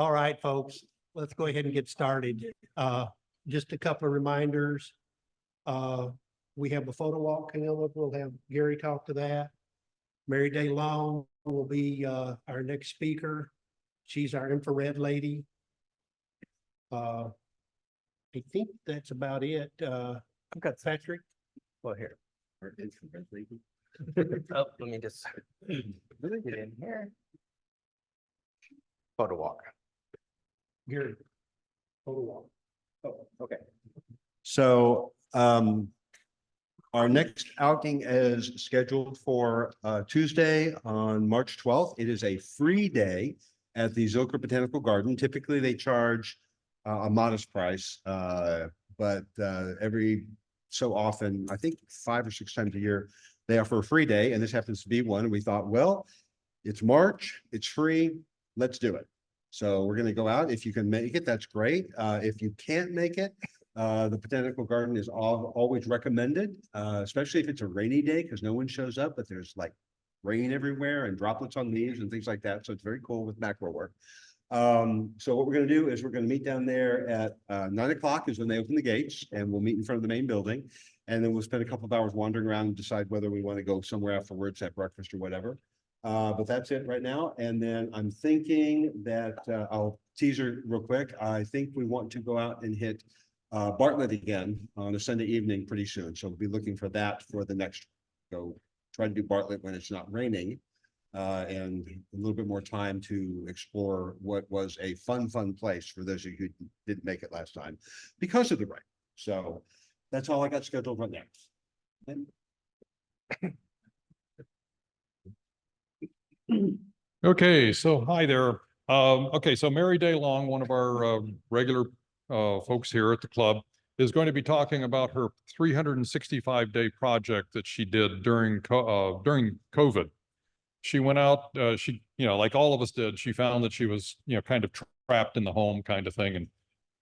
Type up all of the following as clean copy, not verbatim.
All right, folks, let's go ahead and get started. Just a couple of reminders. We have a photo walk coming up. We'll have Gary talk to that. Mary Day Long will be our next speaker. She's our infrared lady. I think that's about it. I've got Patrick. Well, here. Our infrared lady. Oh, let me just get in here. Photo walk. Gary. Photo walk. Oh, okay. So our next outing is scheduled for Tuesday on March 12th. It is a free day at the Zilker Botanical Garden. Typically, they charge a modest price, but every so often, I think 5 or 6 times a year, they offer a free day, and this happens to be one. And we thought, well, it's March, it's free, let's do it. So we're going to go out. If you can make it, that's great. If you can't make it, the Botanical Garden is always recommended, especially if it's a rainy day, because no one shows up, but there's like rain everywhere and droplets on leaves and things like that. So it's very cool with macro work. So what we're going to do is we're going to meet down there at 9 o'clock is when they open the gates, and we'll meet in front of the main building. And then we'll spend a couple of hours wandering around and decide whether we want to go somewhere afterwards at breakfast or whatever. But that's it right now. And then I'm thinking that I'll teaser real quick. I think we want to go out and hit Bartlett again on a Sunday evening pretty soon. So we'll be looking for that for the next go. Try to do Bartlett when it's not raining, and a little bit more time to explore what was a fun place for those of you who didn't make it last time because of the rain. So that's all I got scheduled right now. Okay, so hi there. Okay, so Mary Day Long, one of our regular folks here at the club, is going to be talking about her 365-day project that she did during COVID. She went out, like all of us did, she found that she was, kind of trapped in the home kind of thing and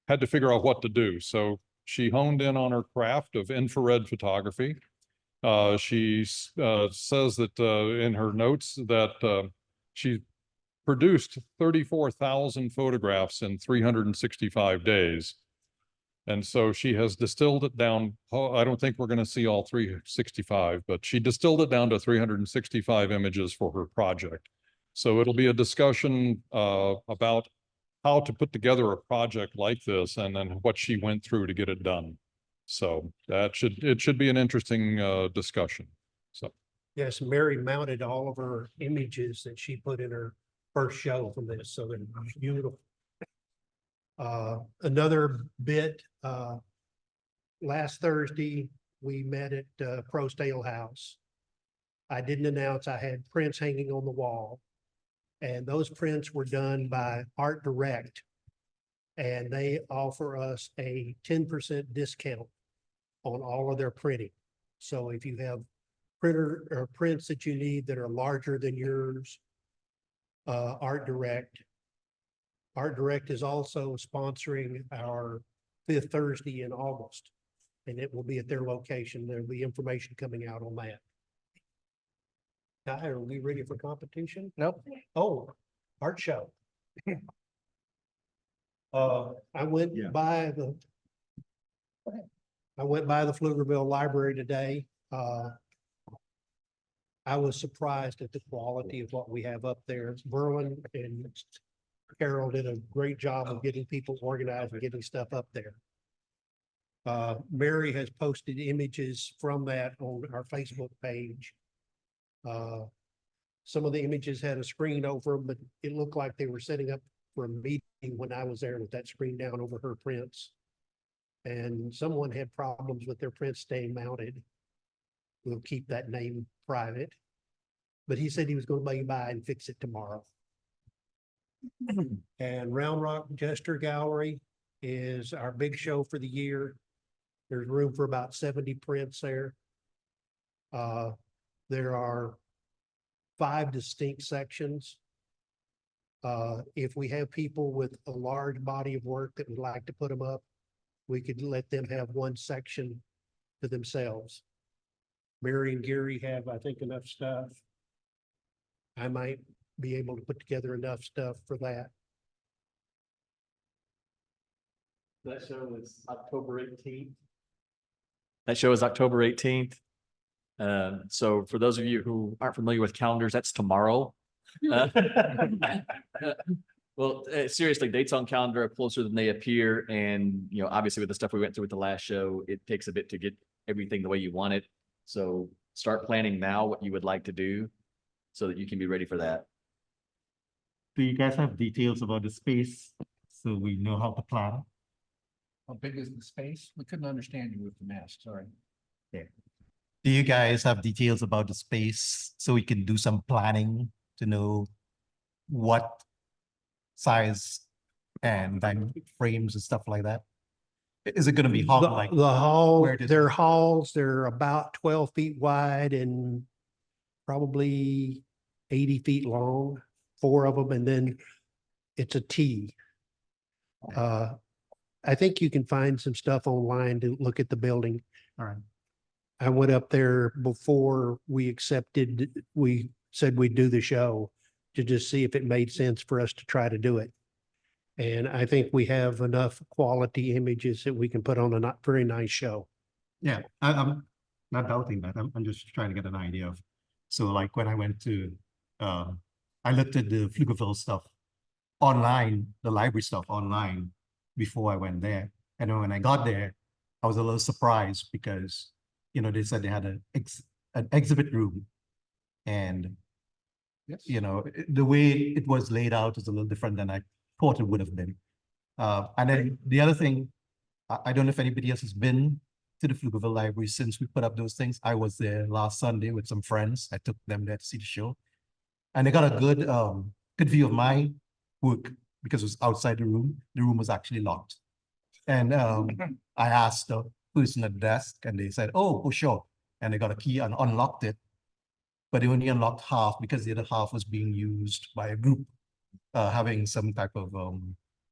had to figure out what to do. So she honed in on her craft of infrared photography. She says that in her notes that she produced 34,000 photographs in 365 days. And so she has distilled it down. I don't think we're going to see all 365, but she distilled it down to 365 images for her project. So it'll be a discussion about how to put together a project like this and then what she went through to get it done. So it should be an interesting discussion. So Yes, Mary mounted all of her images that she put in her first show from this, so they're beautiful. Another bit, last Thursday, we met at Prost Ale House. I didn't announce I had prints hanging on the wall, and those prints were done by Art Direct, and they offer us a 10% discount on all of their printing. So if you have printer or prints that you need that are larger than yours, Art Direct is also sponsoring our 5th Thursday in August, and it will be at their location. There'll be information coming out on that. Ty, are we ready for competition? Nope. Oh, art show. I went by the Pflugerville Library today. I was surprised at the quality of what we have up there. Berlin and Carol did a great job of getting people organized and getting stuff up there. Mary has posted images from that on our Facebook page. Some of the images had a screen over them, but it looked like they were setting up for a meeting when I was there with that screen down over her prints. And someone had problems with their prints staying mounted. We'll keep that name private, but he said he was going to be by and fix it tomorrow. And Round Rock Gesture Gallery is our big show for the year. There's room for about 70 prints there. There are 5 distinct sections. If we have people with a large body of work that would like to put them up, we could let them have one section to themselves. Mary and Gary have, I think, enough stuff. I might be able to put together enough stuff for that. That show is October 18th. That show is October 18th. So for those of you who aren't familiar with calendars, that's tomorrow. Uh, Well, seriously, dates on calendar are closer than they appear. And, you know, obviously with the stuff we went through with the last show, it takes a bit to get everything the way you want it. So start planning now what you would like to do so that you can be ready for that. Do you guys have details about the space so we know how to plan? How big is the space? We couldn't understand you with the mask, sorry. Do you guys have details about the space so we can do some planning to know what size and time frames and stuff like that? Is it gonna be hall like? The hall, where it is? their halls, they're about 12 feet wide and probably 80 feet long, 4 of them, and then it's a T. I think you can find some stuff online to look at the building. All right. I went up there before we said we'd do the show to just see if it made sense for us to try to do it. And I think we have enough quality images that we can put on a very nice show. Yeah, I'm not doubting that. I'm just trying to get an idea of. So like when I went to, I looked at the Pflugerville stuff online, the library stuff online before I went there. And then when I got there, I was a little surprised because, you know, they said they had an exhibit room. And, you know, the way it was laid out is a little different than I thought it would have been. And then the other thing, I don't know if anybody else has been to the Pflugerville Library since we put up those things. I was there last Sunday with some friends. I took them there to see the show. And they got a good view of my work because it was outside the room. The room was actually locked. And I asked the person at the desk and they said, oh, sure. And they got a key and unlocked it. But they only unlocked half because the other half was being used by a group having some type of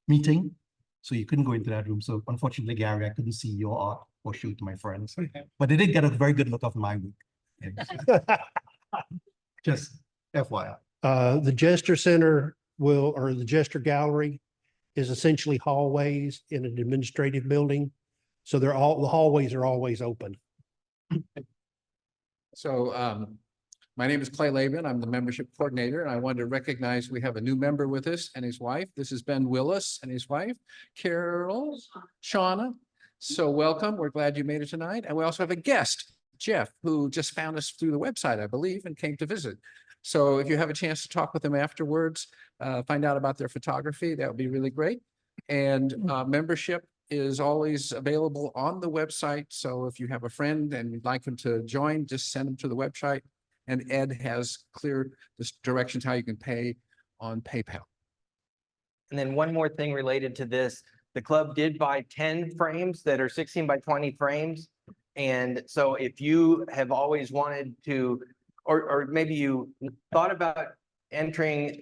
meeting. So you couldn't go into that room. So unfortunately, Gary, I couldn't see your art or show it to my friends. But they did get a very good look of my work. Just FYI. The Jester Center or the Jester Gallery is essentially hallways in an administrative building. So the hallways are always open. So my name is Ty Lehman. I'm the membership coordinator, and I wanted to recognize we have a new member with us and his wife. This is Ben Willis and his wife, Carol, Shauna. So welcome. We're glad you made it tonight. And we also have a guest, Jeff, who just found us through the website, I believe, and came to visit. So if you have a chance to talk with them afterwards, find out about their photography, that would be really great. And membership is always available on the website. So if you have a friend and you'd like them to join, just send them to the website. And Ed has clear directions how you can pay on PayPal. And then one more thing related to this, the club did buy 10 frames that are 16 by 20 frames. And so if you have always wanted to, or maybe you thought about entering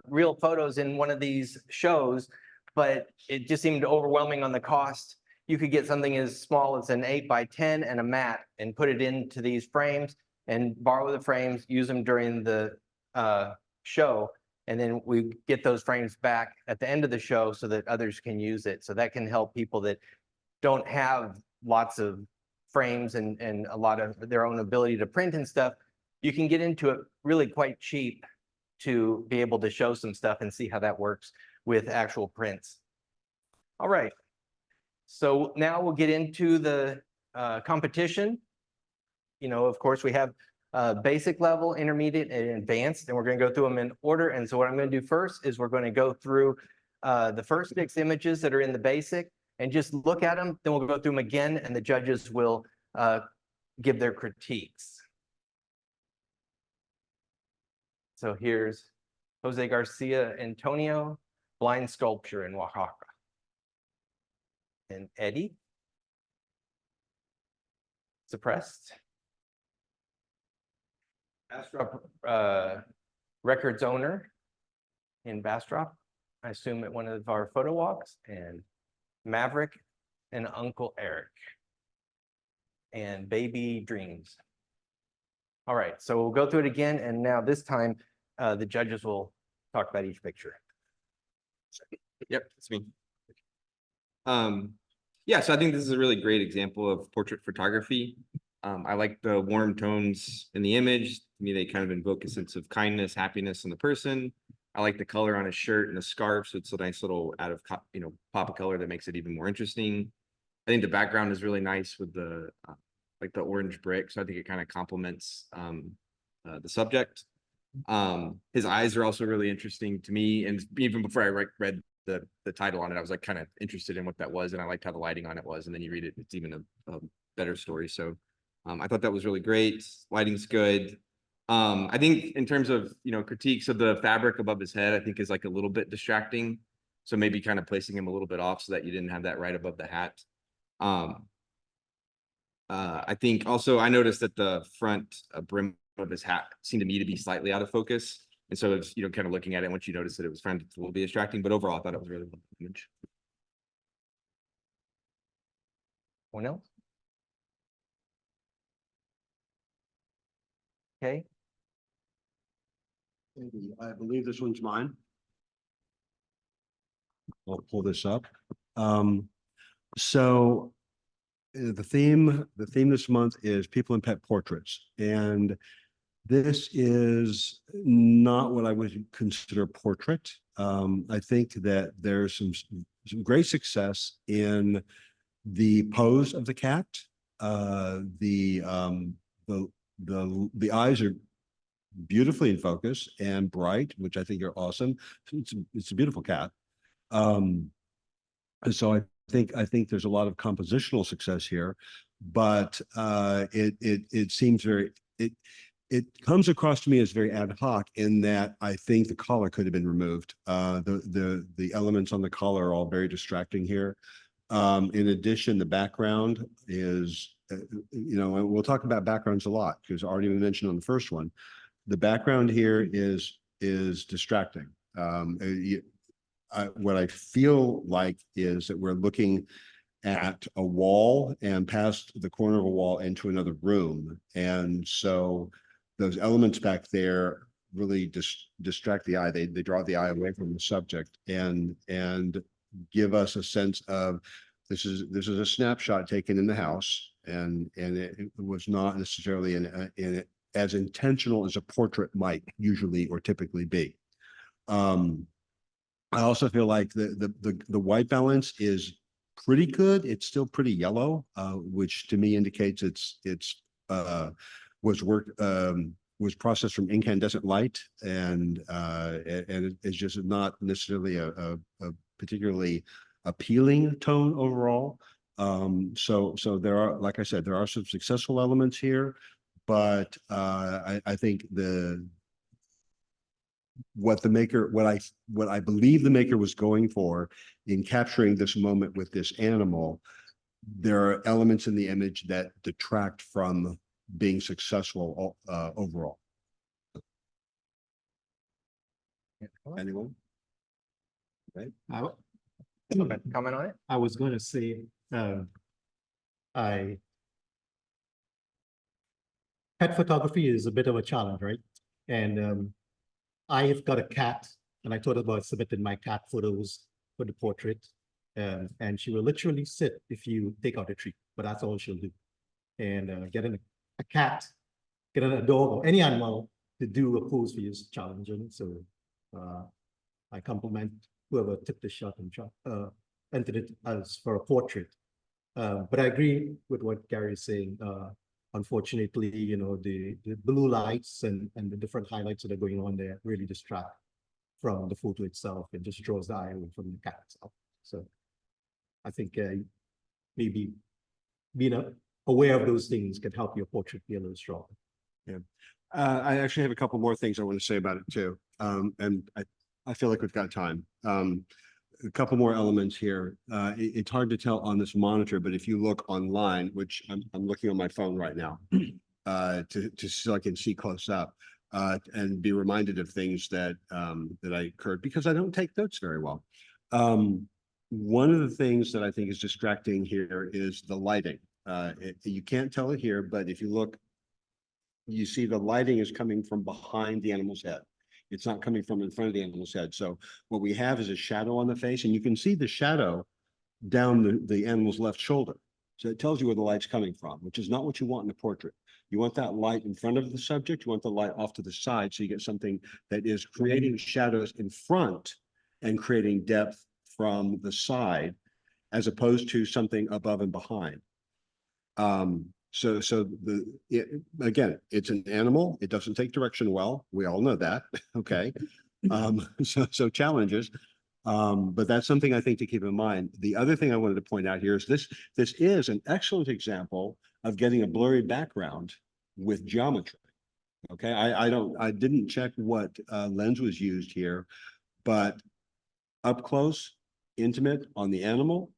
real photos in one of these shows, but it just seemed overwhelming on the cost, you could get something as small as an 8 by 10 and a mat and put it into these frames and borrow the frames, use them during the show. And then we get those frames back at the end of the show so that others can use it. So that can help people that don't have lots of frames and a lot of their own ability to print and stuff. You can get into it really quite cheap to be able to show some stuff and see how that works with actual prints. All right. So now we'll get into the competition. You know, of course, we have basic level, intermediate, and advanced, and we're going to go through them in order. And so what I'm going to do first is we're going to go through the first 6 images that are in the basic and just look at them. Then we'll go through them again, and the judges will give their critiques. So here's Jose Garcia Antonio, blind sculpture in Oaxaca. And Eddie, suppressed. Bastrop records owner in Bastrop, I assume at one of our photo walks, and Maverick and Uncle Eric and Baby Dreams. All right, so we'll go through it again, and now this time the judges will talk about each picture. Yep, it's me. Yeah, so I think this is a really great example of portrait photography. I like the warm tones in the image. To me, they kind of invoke a sense of kindness, happiness in the person. I like the color on his shirt and the scarf, so it's a nice little pop of color that makes it even more interesting. I think the background is really nice with the like the orange brick, so I think it kind of complements the subject. His eyes are also really interesting to me, and even before I read the title on it, I was like kind of interested in what that was, and I liked how the lighting on it was, and then you read it, it's even a better story. So I thought that was really great. Lighting's good. I think in terms of critiques of the fabric above his head, I think is like a little bit distracting. So maybe kind of placing him a little bit off so that you didn't have that right above the hat. I think also I noticed that the front brim of his hat seemed to me to be slightly out of focus. And so it's, kind of looking at it, once you notice that it was front, it's a little bit distracting, but overall I thought it was really well image. Anyone else? Okay, I believe this one's mine. I'll pull this up. So the theme this month is people and pet portraits. And this is not what I would consider portrait. I think that there's some great success in the pose of the cat. The eyes are beautifully in focus and bright, which I think are awesome. It's a beautiful cat. And so I think there's a lot of compositional success here, but it seems very it comes across to me as very ad hoc in that I think the collar could have been removed. The elements on the collar are all very distracting here. In addition, the background is, and we'll talk about backgrounds a lot because I already mentioned on the first one. The background here is distracting. What I feel like is that we're looking at a wall and past the corner of a wall into another room. And so those elements back there really distract the eye. They draw the eye away from the subject and give us a sense of this is a snapshot taken in the house, and it was not necessarily in as intentional as a portrait might usually or typically be. I also feel like the white balance is pretty good. It's still pretty yellow, which to me indicates was processed from incandescent light, and it's just not necessarily a particularly appealing tone overall. So there are, like I said, there are some successful elements here, but I think what I believe the maker was going for in capturing this moment with this animal, there are elements in the image that detract from being successful overall. Anyone? Right. comment on it? I was going to say, pet photography is a bit of a challenge, right? And I've got a cat, and I thought about submitting my cat photos for the portrait, and she will literally sit if you take out a tree, but that's all she'll do. And getting a cat, getting a dog or any animal to do a pose for you is challenging. So I compliment whoever took the shot and entered it as for a portrait. But I agree with what Gary is saying. Unfortunately, the blue lights and the different highlights that are going on there really distract from the photo itself. It just draws the eye away from the cat itself. So I think maybe being aware of those things can help your portrait be a little stronger. Yeah. I actually have a couple more things I want to say about it too. And I feel like we've got time. A couple more elements here. It's hard to tell on this monitor, but if you look online, which I'm looking on my phone right now, so I can see close up and be reminded of things that I occurred because I don't take notes very well. One of the things that I think is distracting here is the lighting. You can't tell it here, but if you look, you see the lighting is coming from behind the animal's head. It's not coming from in front of the animal's head. So what we have is a shadow on the face, and you can see the shadow down the animal's left shoulder. So it tells you where the light's coming from, which is not what you want in a portrait. You want that light in front of the subject. You want the light off to the side. So you get something that is creating shadows in front and creating depth from the side, as opposed to something above and behind. Again, it's an animal. It doesn't take direction well. We all know that. Okay. So challenges. But that's something I think to keep in mind. The other thing I wanted to point out here is this is an excellent example of getting a blurry background with geometry. Okay, I didn't check what lens was used here, but up close, intimate on the animal,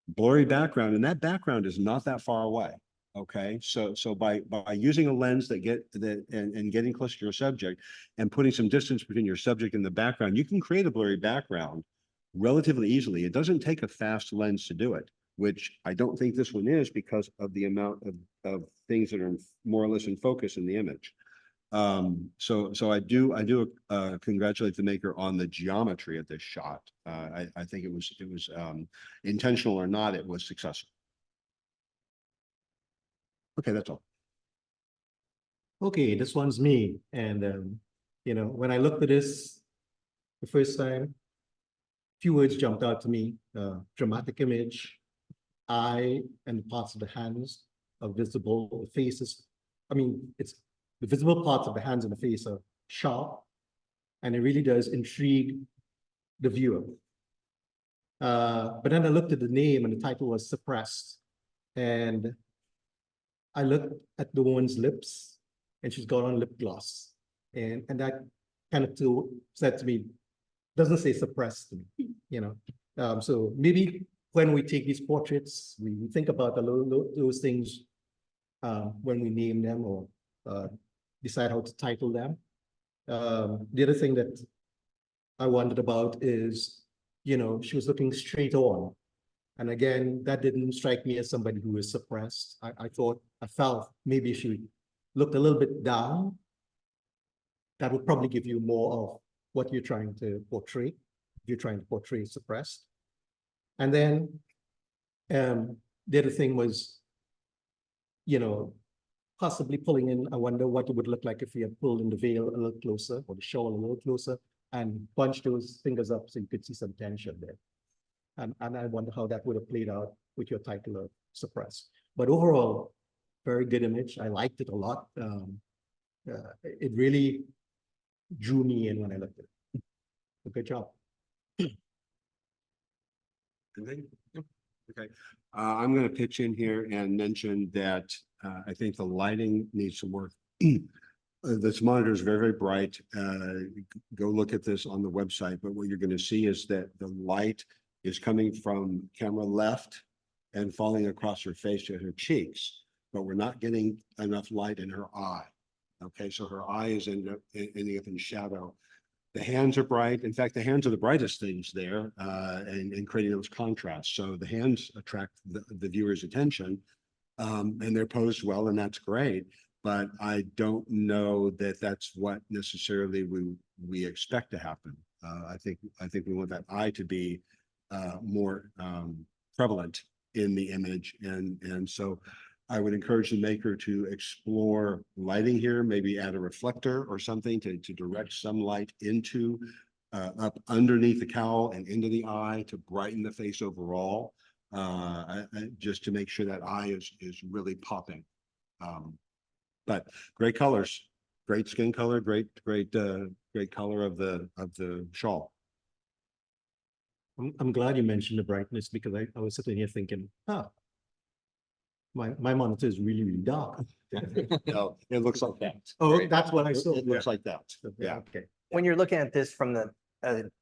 blurry background, and that background is not that far away. Okay, so by using a lens that and getting closer to your subject and putting some distance between your subject and the background, you can create a blurry background relatively easily. It doesn't take a fast lens to do it, which I don't think this one is because of the amount of things that are more or less in focus in the image. So I do congratulate the maker on the geometry of this shot. I think it was intentional or not, it was successful. Okay, that's all. Okay, this one's me. And, when I looked at this the first time, few words jumped out to me. Dramatic image, eye and parts of the hands are visible. The faces, it's the visible parts of the hands and the face are sharp, and it really does intrigue the viewer. But then I looked at the name, and the title was Suppressed. And I looked at the woman's lips, and she's got on lip gloss. And that kind of said to me, doesn't say suppressed to me, So maybe when we take these portraits, we think about those things when we name them or decide how to title them. The other thing that I wondered about is, she was looking straight on. And again, that didn't strike me as somebody who is suppressed. I felt maybe she looked a little bit down. That would probably give you more of what you're trying to portray. If you're trying to portray suppressed. And then the other thing was, possibly pulling in, I wonder what it would look like if we had pulled in the veil a little closer or the shawl a little closer and bunched those fingers up so you could see some tension there. And I wonder how that would have played out with your title of Suppressed. But overall, very good image. I liked it a lot. It really drew me in when I looked at it. Good job. Okay, I'm going to pitch in here and mention that I think the lighting needs some work. This monitor is very, very bright. Go look at this on the website, but what you're going to see is that the light is coming from camera left and falling across her face to her cheeks, but we're not getting enough light in her eye. Okay, so her eye is ending up in shadow. The hands are bright. In fact, the hands are the brightest things there and creating those contrasts. So the hands attract the viewer's attention and they're posed well, and that's great. But I don't know that that's what necessarily we expect to happen. I think we want that eye to be more prevalent in the image. And so I would encourage the maker to explore lighting here, maybe add a reflector or something to direct some light into up underneath the cowl and into the eye to brighten the face overall, just to make sure that eye is really popping. But great colors, great skin color, great color of the shawl. I'm glad you mentioned the brightness because I was sitting here thinking, my monitor is really, really dark. No, it looks like that. Oh, that's what I saw. It looks like that. Yeah. Okay. When you're looking at this from the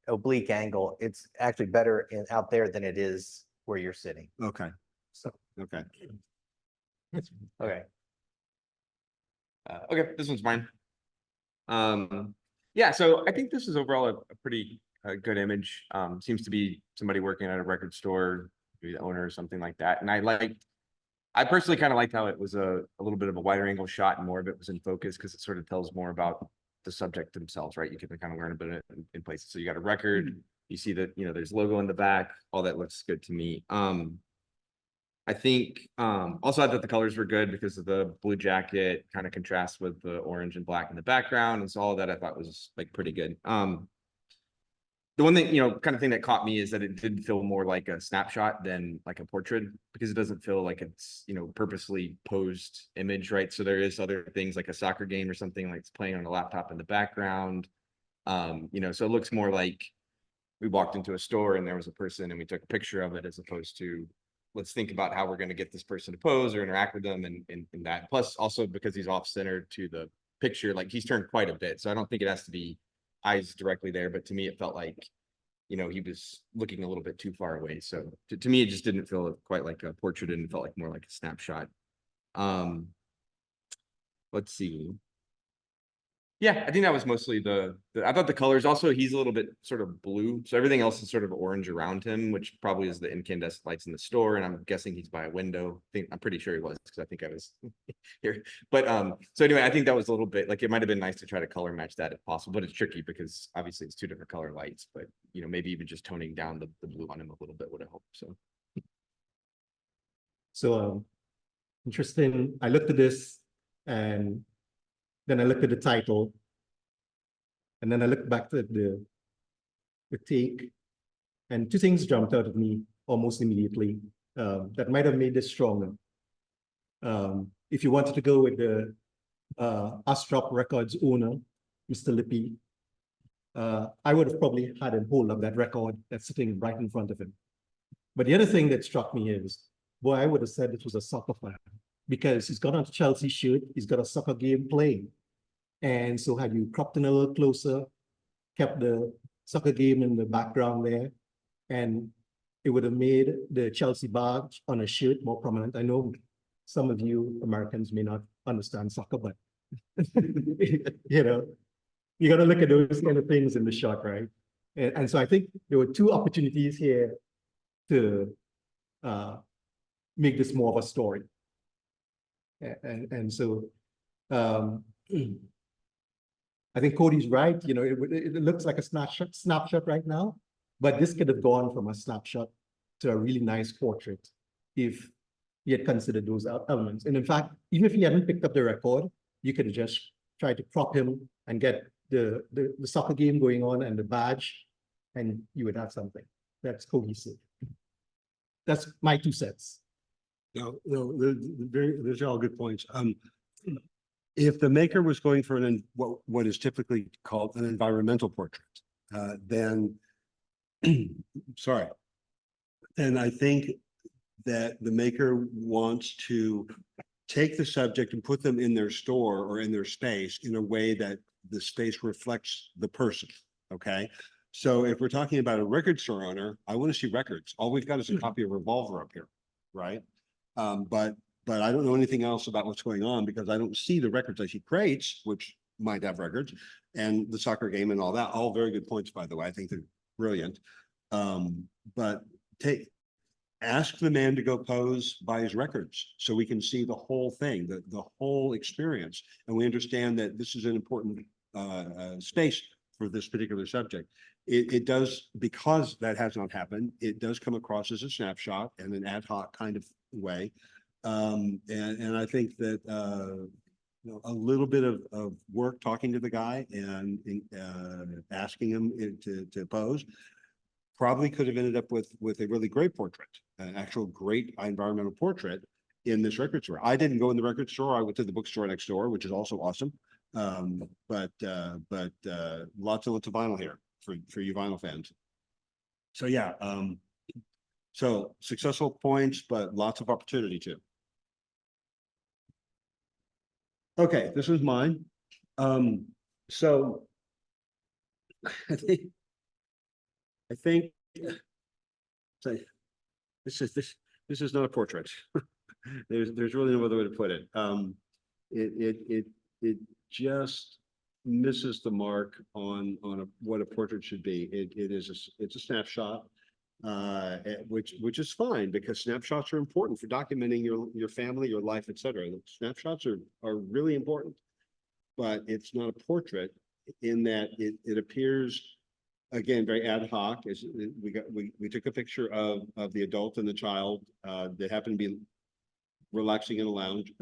oblique angle, it's actually better out there than it is where you're sitting. Okay. So, Okay. okay. Okay, this one's mine. Yeah, so I think this is overall a pretty good image. Seems to be somebody working at a record store, maybe the owner or something like that. And I personally kind of liked how it was a little bit of a wider angle shot and more of it was in focus because it sort of tells more about the subject themselves, right? You can kind of learn a bit in places. So you got a record, You see that, there's logo in the back, all that looks good to me. I think, also I thought the colors were good because of the blue jacket kind of contrasts with the orange and black in the background. And so all of that I thought was like pretty good. The one thing, kind of thing that caught me is that it did feel more like a snapshot than like a portrait, because it doesn't feel like it's, purposely posed image, right? So there is other things like a soccer game or something like it's playing on a laptop in the background. So it looks more like we walked into a store and there was a person and we took a picture of it, as opposed to, let's think about how we're going to get this person to pose or interact with them, and that. Plus, also because he's off-centered to the picture, like he's turned quite a bit. So I don't think it has to be eyes directly there, but to me, it felt like, he was looking a little bit too far away. So to me, it just didn't feel quite like a portrait, and it felt like more like a snapshot. Let's see. Yeah, I think that was mostly I thought the colors also, he's a little bit sort of blue. So everything else is sort of orange around him, which probably is the incandescent lights in the store. And I'm guessing he's by a window. I'm pretty sure he was, because I think I was here. But so anyway, I think that was a little bit like, it might have been nice to try to color match that if possible, but it's tricky because obviously it's two different color lights, but maybe even just toning down the blue on him a little bit would have helped. So interesting. I looked at this and then I looked at the title, and then I looked back at the take, and two things jumped out at me almost immediately that might have made this stronger. If you wanted to go with the Astrop Records owner, Mr. Lippy, I would have probably had him hold up that record that's sitting right in front of him. But the other thing that struck me is, boy, I would have said it was a soccer fan, because he's got on a Chelsea shirt, he's got a soccer game playing. And so had you cropped in a little closer, kept the soccer game in the background there, and it would have made the Chelsea badge on a shirt more prominent. I know some of you Americans may not understand soccer, but you got to look at those kind of things in the shot, right? And so I think there were two opportunities here to make this more of a story. And so I think Cody's right. It looks like a snapshot right now, but this could have gone from a snapshot to a really nice portrait if he had considered those elements. And in fact, even if he hadn't picked up the record, you could have just tried to crop him and get the soccer game going on and the badge, and you would have something that's cohesive. That's my 2 cents. No, those are all good points. If the maker was going for what is typically called an environmental portrait, then then I think that the maker wants to take the subject and put them in their store or in their space in a way that the space reflects the person. Okay. So if we're talking about a record store owner, I want to see records. All we've got is a copy of Revolver up here, right? But I don't know anything else about what's going on, because I don't see the records. I see crates, which might have records, and the soccer game and all that. All very good points, by the way. I think they're brilliant. But ask the man to go pose by his records so we can see the whole thing, the whole experience. And we understand that this is an important space for this particular subject. It does, because that has not happened, it does come across as a snapshot and an ad hoc kind of way. And I think that a little bit of work talking to the guy and asking him to pose probably could have ended up with a really great portrait, an actual great environmental portrait in this record store. I didn't go in the record store. I went to the bookstore next door, which is also awesome. But lots and lots of vinyl here for you vinyl fans. So yeah, so successful points, but lots of opportunity too. Okay, this is mine. So I think so this is not a portrait. There's really no other way to put it. It just misses the mark on what a portrait should be. It's a snapshot, which is fine, because snapshots are important for documenting your family, your life, etc. Snapshots are really important, but it's not a portrait in that it appears again, very ad hoc, is we took a picture of the adult and the child, they happen to be relaxing in a lounge,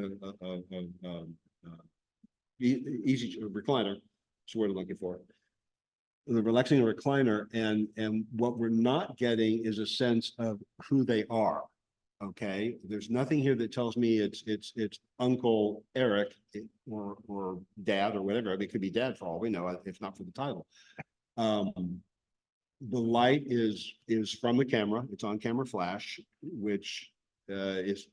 easy recliner, that's the word I'm looking for. The relaxing recliner, and what we're not getting is a sense of who they are. Okay, there's nothing here that tells me it's Uncle Eric or Dad or whatever. I mean, it could be Dad for all we know, if not for the title. The light is from the camera. It's on camera flash, which is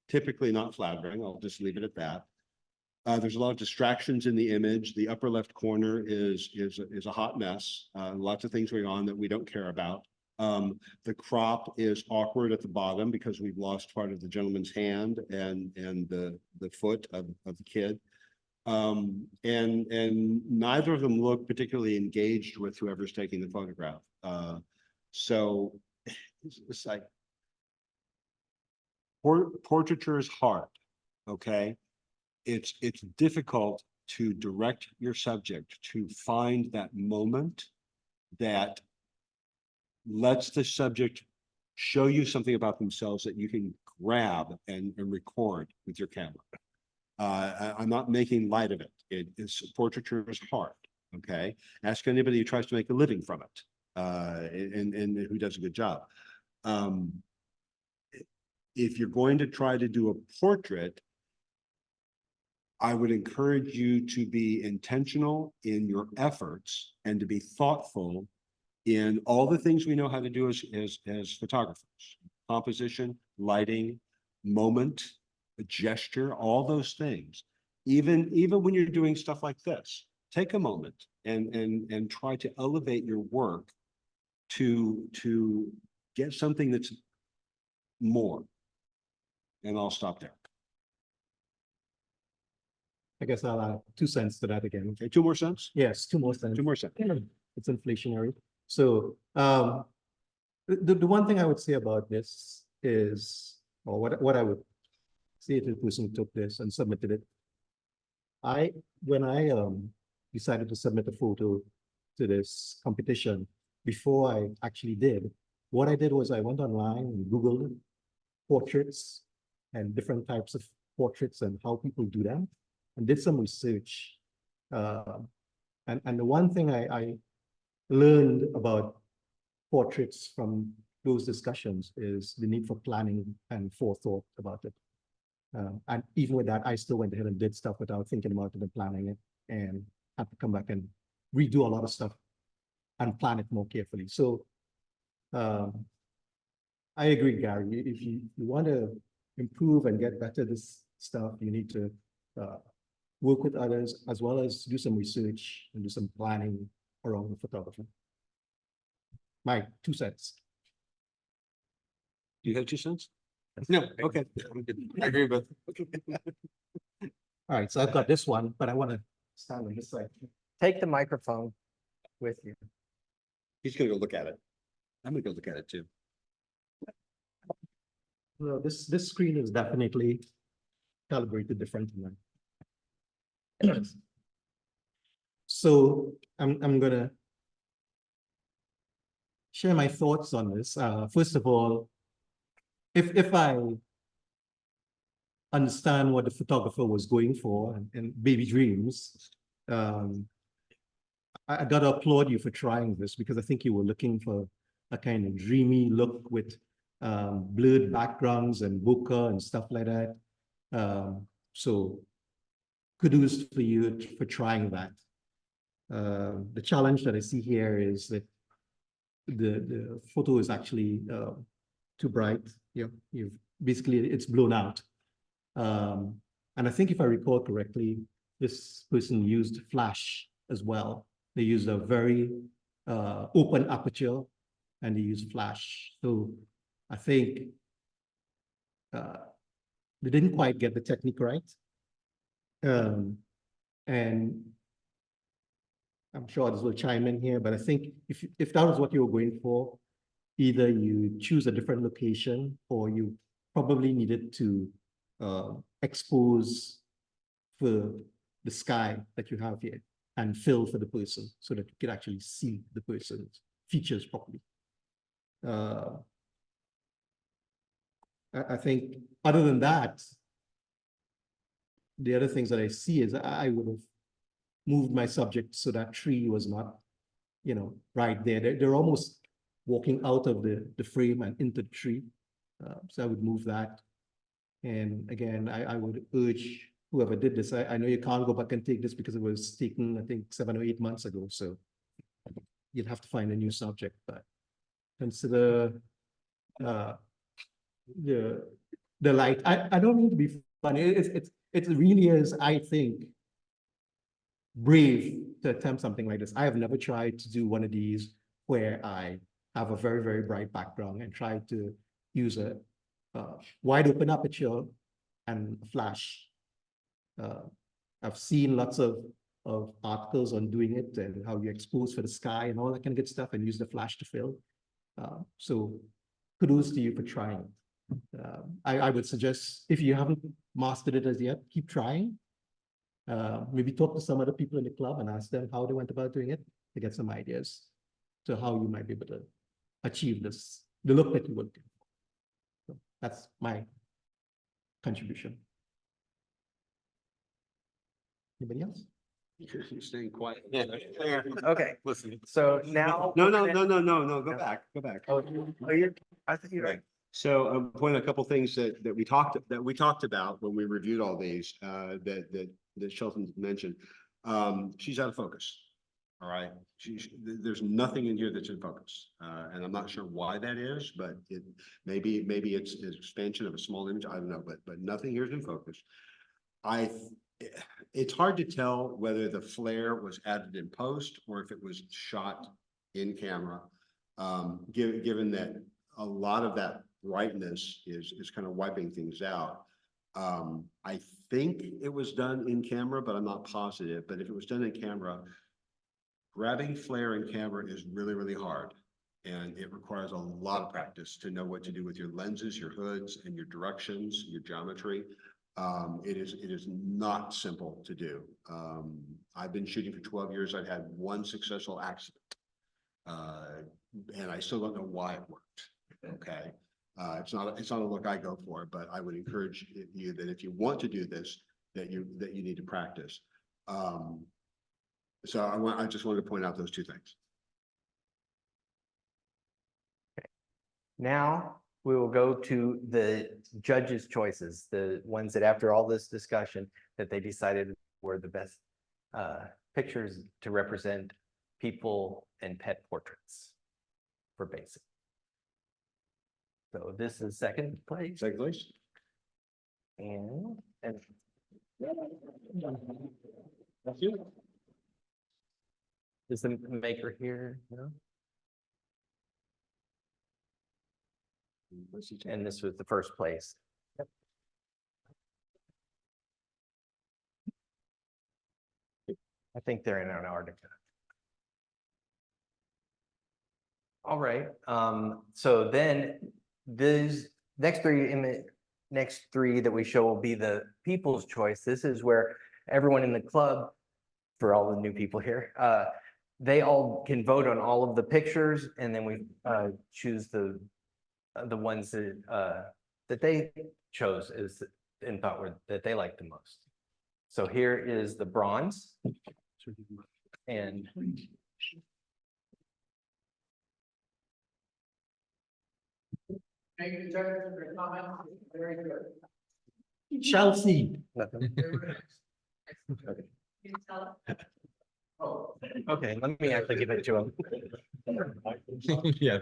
typically not flattering. I'll just leave it at that. There's a lot of distractions in the image. The upper left corner is a hot mess. Lots of things going on that we don't care about. The crop is awkward at the bottom because we've lost part of the gentleman's hand and the foot of the kid. And neither of them look particularly engaged with whoever's taking the photograph. So it's like portraiture is hard, okay? It's difficult to direct your subject to find that moment that lets the subject show you something about themselves that you can grab and record with your camera. I'm not making light of it. Portraiture is hard, okay? Ask anybody who tries to make a living from it, and who does a good job. If you're going to try to do a portrait, I would encourage you to be intentional in your efforts and to be thoughtful in all the things we know how to do as photographers: composition, lighting, moment, gesture, all those things. Even when you're doing stuff like this, take a moment and try to elevate your work to get something that's more. And I'll stop there. I guess I'll add 2 cents to that again. Okay, 2 more cents? Yes, 2 more cents. 2 more cents. It's inflationary. So the one thing I would say about this is, or what I would say to the person who took this and submitted it, when I decided to submit a photo to this competition, before I actually did, what I did was I went online and Googled portraits and different types of portraits and how people do them, and did some research. And the one thing I learned about portraits from those discussions is the need for planning and forethought about it. And even with that, I still went ahead and did stuff without thinking about it and planning it, and had to come back and redo a lot of stuff and plan it more carefully. So I agree, Gary. If you want to improve and get better at this stuff, you need to work with others, as well as do some research and do some planning around the photography. My 2 cents. Do you have 2 cents? No, okay. I agree with. All right, so I've got this one, but I want to stand on this side. Take the microphone with you. He's gonna go look at it. I'm gonna go look at it too. Well, this screen is definitely calibrated different than that. So I'm gonna share my thoughts on this. First of all, if I understand what the photographer was going for and baby dreams, I gotta applaud you for trying this, because I think you were looking for a kind of dreamy look with blurred backgrounds and bokeh and stuff like that. So kudos for you for trying that. The challenge that I see here is that the photo is actually too bright. You've basically, it's blown out. And I think if I recall correctly, this person used flash as well. They used a very open aperture and they used flash. So I think they didn't quite get the technique right. And I'm sure others will chime in here, but I think if that was what you were going for, either you choose a different location or you probably needed to expose for the sky that you have here. and fill for the person so that you can actually see the person's features properly. I think other than that, the other things that I see is I would have moved my subject so that tree was not, right there. They're almost walking out of the frame and into the tree. So I would move that. And again, I would urge whoever did this, I know you can't go back and take this because it was taken, I think, 7 or 8 months ago. So you'd have to find a new subject, but consider the light. I don't mean to be funny. It really is, I think, brave to attempt something like this. I have never tried to do one of these where I have a very, very bright background and try to use a wide open aperture and flash. I've seen lots of articles on doing it and how you expose for the sky and all that kind of good stuff and use the flash to fill. So kudos to you for trying. I would suggest, if you haven't mastered it as yet, keep trying. Maybe talk to some other people in the club and ask them how they went about doing it to get some ideas to how you might be able to achieve this, the look that you would do. So that's my contribution. Anybody else? You're staying quiet. Okay, Listen. so now. No, go back. Oh, I think you're right. So I'm pointing a couple things that we talked about when we reviewed all these, that Shelton mentioned. She's out of focus. All right. There's nothing in here that's in focus. And I'm not sure why that is, but maybe it's an expansion of a small image. I don't know, but nothing here is in focus. It's hard to tell whether the flare was added in post or if it was shot in camera, given that a lot of that brightness is kind of wiping things out. I think it was done in camera, but I'm not positive. But if it was done in camera, grabbing flare in camera is really, really hard. And it requires a lot of practice to know what to do with your lenses, your hoods, and your directions, your geometry. It is not simple to do. I've been shooting for 12 years. I've had one successful accident. And I still don't know why it worked. Okay. It's not a look I go for, but I would encourage you that if you want to do this, that you need to practice. So I just wanted to point out those two things. Okay. Now we will go to the judges' choices, the ones that after all this discussion that they decided were the best pictures to represent people and pet portraits for basic. So this is second place. Second place. And That's you. is the maker here? No? And this was the first place. Yep. I think they're in Antarctica. All right. So then these next three that we show will be the people's choice. This is where everyone in the club, for all the new people here, they all can vote on all of the pictures, and then we choose the ones that they chose and thought were that they liked the most. So here is the bronze, and Thank you, judges, for your comments. Very good. Chelsea. okay, let me actually give it to him. Yeah.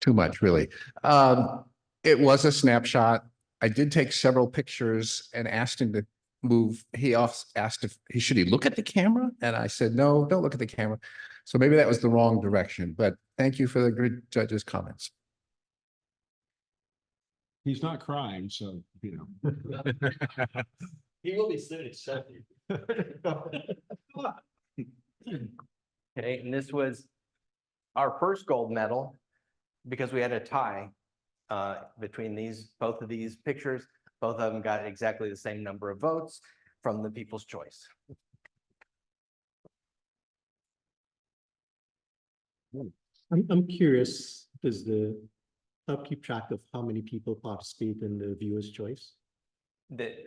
Too much, really. It was a snapshot. I did take several pictures and asked him to move. He also asked if should he look at the camera, and I said, no, don't look at the camera. So maybe that was the wrong direction, but thank you for the good judges' comments. He's not crying, so, you know. He will be soon, Shelton. Okay, and this was our first gold medal because we had a tie between both of these pictures. Both of them got exactly the same number of votes from the people's choice. I'm curious, does the club keep track of how many people participate in the viewer's choice?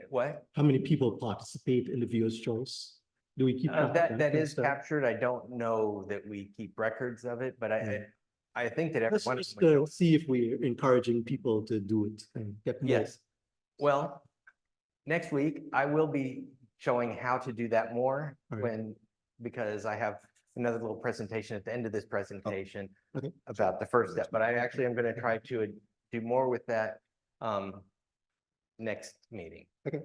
What? How many people participate in the viewer's choice? Do we keep track of That kind of is stuff? captured. I don't know that we keep records of it, but Yeah. I think that Let's everyone. just see if we're encouraging people to do it and get more. Yes. Well, next week I will be showing how to do that more All right. because I have another little presentation at the end of this presentation okay. about the first step, but I actually am going to try to do more with that next meeting. Okay.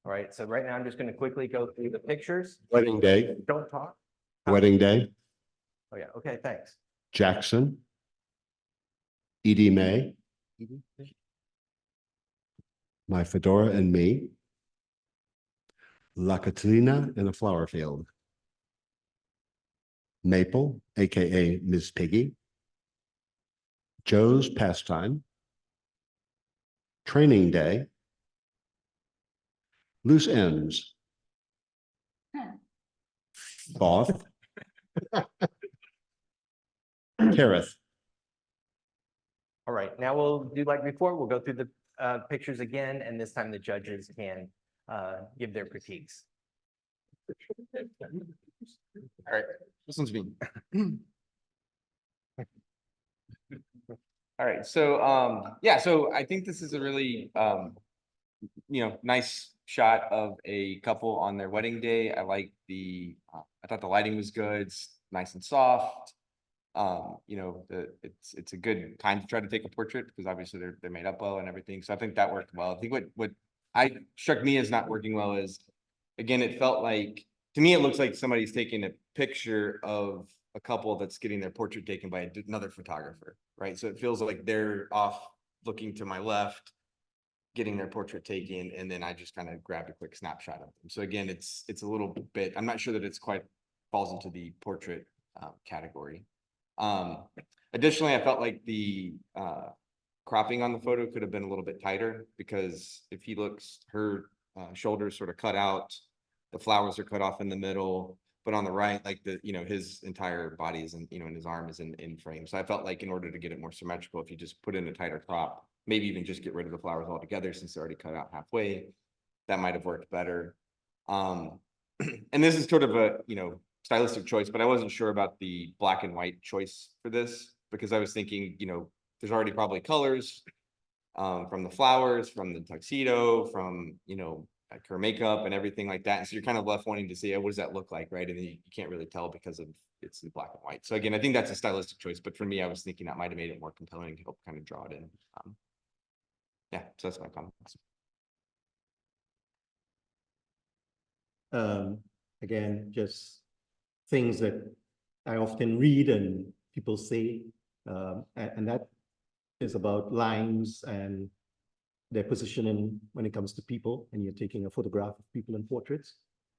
All right, so right now I'm just going to quickly go through the pictures. Wedding day, Don't talk. wedding day, Oh yeah, okay, thanks. Jackson. Edie Mae, my fedora and me. La Catrina in a flower field. Maple, AKA Miss Piggy. Joe's pastime. Training day. Loose ends. Thoth. Kareth. All right, now we'll do like before, we'll go through the pictures again, and this time the judges can give their critiques. All right, this one's me. All right, so yeah, so I think this is a really nice shot of a couple on their wedding day. I like I thought the lighting was good, it's nice and soft. It's a good time to try to take a portrait because obviously they're made up well and everything. So I think that worked well. I think what struck me as not working well is, again, it felt like, to me, it looks like somebody's taking a picture of a couple that's getting their portrait taken by another photographer, right? So it feels like they're off looking to my left, getting their portrait taken, and then I just kind of grabbed a quick snapshot of them. So again, it's a little bit, I'm not sure that it's quite falls into the portrait category. Additionally, I felt like the cropping on the photo could have been a little bit tighter, because if he looks, her shoulders sort of cut out, the flowers are cut off in the middle, but on the right, like his entire body is in, and his arm is in frame. So I felt like in order to get it more symmetrical, if you just put in a tighter crop, maybe even just get rid of the flowers altogether since they're already cut out halfway, that might have worked better. And this is sort of a, stylistic choice, but I wasn't sure about the black and white choice for this, because I was thinking, there's already probably colors from the flowers, from the tuxedo, from, like her makeup and everything like that. And so you're kind of left wanting to see, what does that look like, right? And then you can't really tell because of it's in black and white. So again, I think that's a stylistic choice, but for me, I was thinking that might have made it more compelling to help kind of draw it in. Yeah, so that's my comments. Again, just things that I often read and people say, and that is about lines and their positioning when it comes to people, and you're taking a photograph of people in portraits,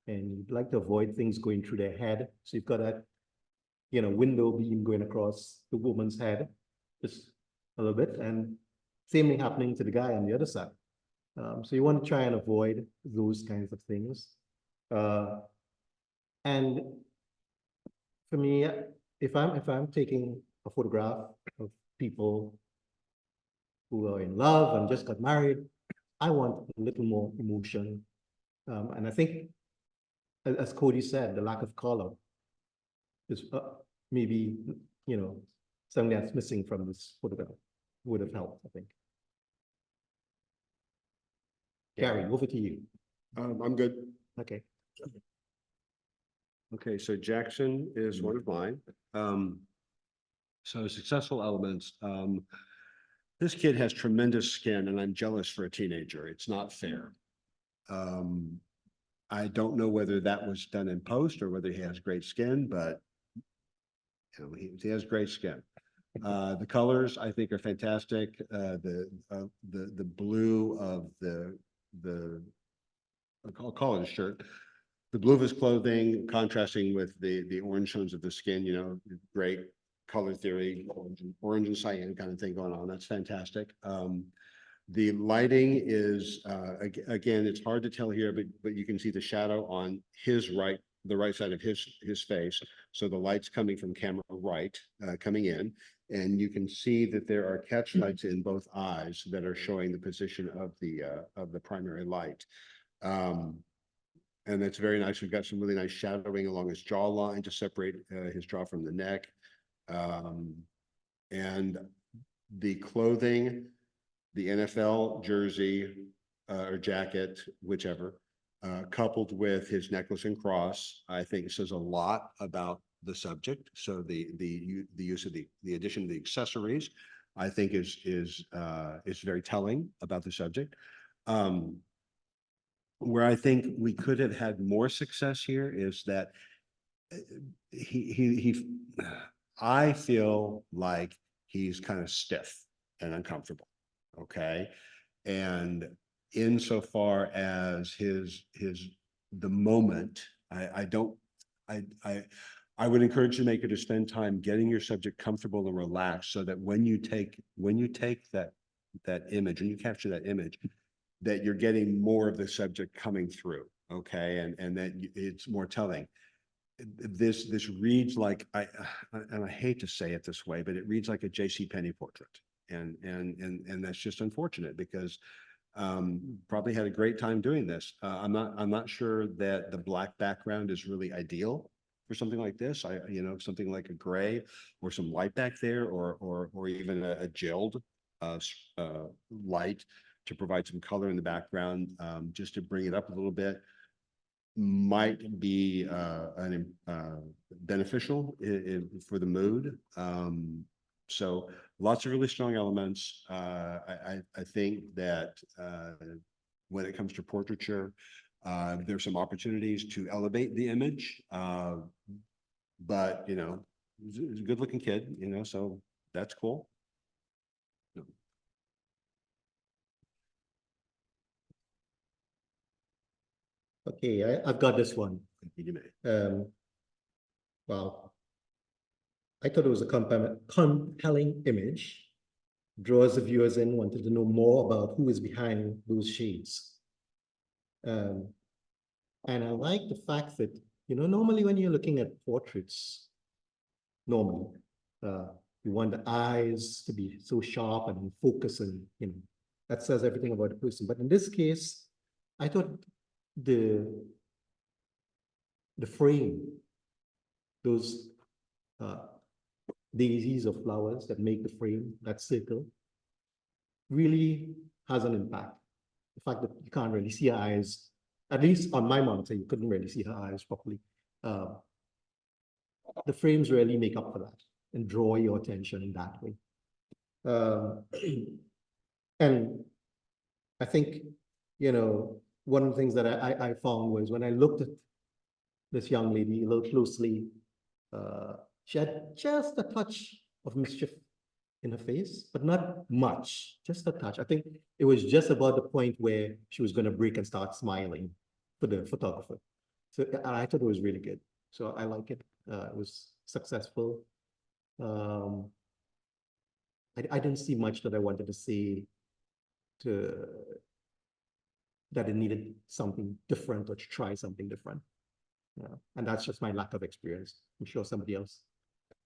and you'd like to avoid things going through their head. So you've got that, window beam going across the woman's head, just a little bit, and same thing happening to the guy on the other side. So you want to try and avoid those kinds of things. And for me, if I'm taking a photograph of people who are in love and just got married, I want a little more emotion. And I think, as Cody said, the lack of color is maybe, something that's missing from this photograph would have helped, I think. Gary, over to you. I'm good. Okay. Okay, so Jackson is one of mine. So successful elements. This kid has tremendous skin, and I'm jealous for a teenager. It's not fair. I don't know whether that was done in post or whether he has great skin, but he has great skin. The colors I think are fantastic. The blue of I'll call it a shirt. The blue of his clothing contrasting with the orange tones of the skin, great color theory, orange and cyan kind of thing going on. That's fantastic. The lighting is, again, it's hard to tell here, but you can see the shadow on his right, the right side of his face. So the light's coming from camera right, coming in, and you can see that there are catch lights in both eyes that are showing the position of the primary light. And that's very nice. We've got some really nice shadowing along his jawline to separate his jaw from the neck. And the clothing, the NFL jersey or jacket, whichever, coupled with his necklace and cross, I think says a lot about the subject. So the use of the addition of the accessories, I think is very telling about the subject. Where I think we could have had more success here is that I feel like he's kind of stiff and uncomfortable. Okay. And insofar as the moment, I would encourage the maker to spend time getting your subject comfortable and relaxed so that when you take that image and you capture that image, that you're getting more of the subject coming through. Okay. And that it's more telling. This reads like, and I hate to say it this way, but it reads like a JCPenney portrait. And that's just unfortunate because probably had a great time doing this. I'm not sure that the black background is really ideal for something like this. Something like a gray or some light back there, or even a gelled light to provide some color in the background, just to bring it up a little bit, might be beneficial for the mood. So lots of really strong elements. I think that when it comes to portraiture, there's some opportunities to elevate the image. But he's a good looking kid, so that's cool. Okay, I've got this one. You may. Wow. I thought it was a compelling image. Draws the viewers in, wanted to know more about who is behind those shades. And I like the fact that, normally when you're looking at portraits, normally, you want the eyes to be so sharp and focus, and, that says everything about the person. But in this case, I thought the frame, those daisies or flowers that make the frame, that circle, really has an impact. The fact that you can't really see her eyes, at least on my monitor, you couldn't really see her eyes properly. The frames really make up for that and draw your attention in that way. And I think, one of the things that I found was when I looked at this young lady a little closely, she had just a touch of mischief in her face, but not much, just a touch. I think it was just about the point where she was going to break and start smiling for the photographer. So I thought it was really good. So I like it. It was successful. I didn't see much that I wanted to say that it needed something different or to try something different. And that's just my lack of experience. I'm sure somebody else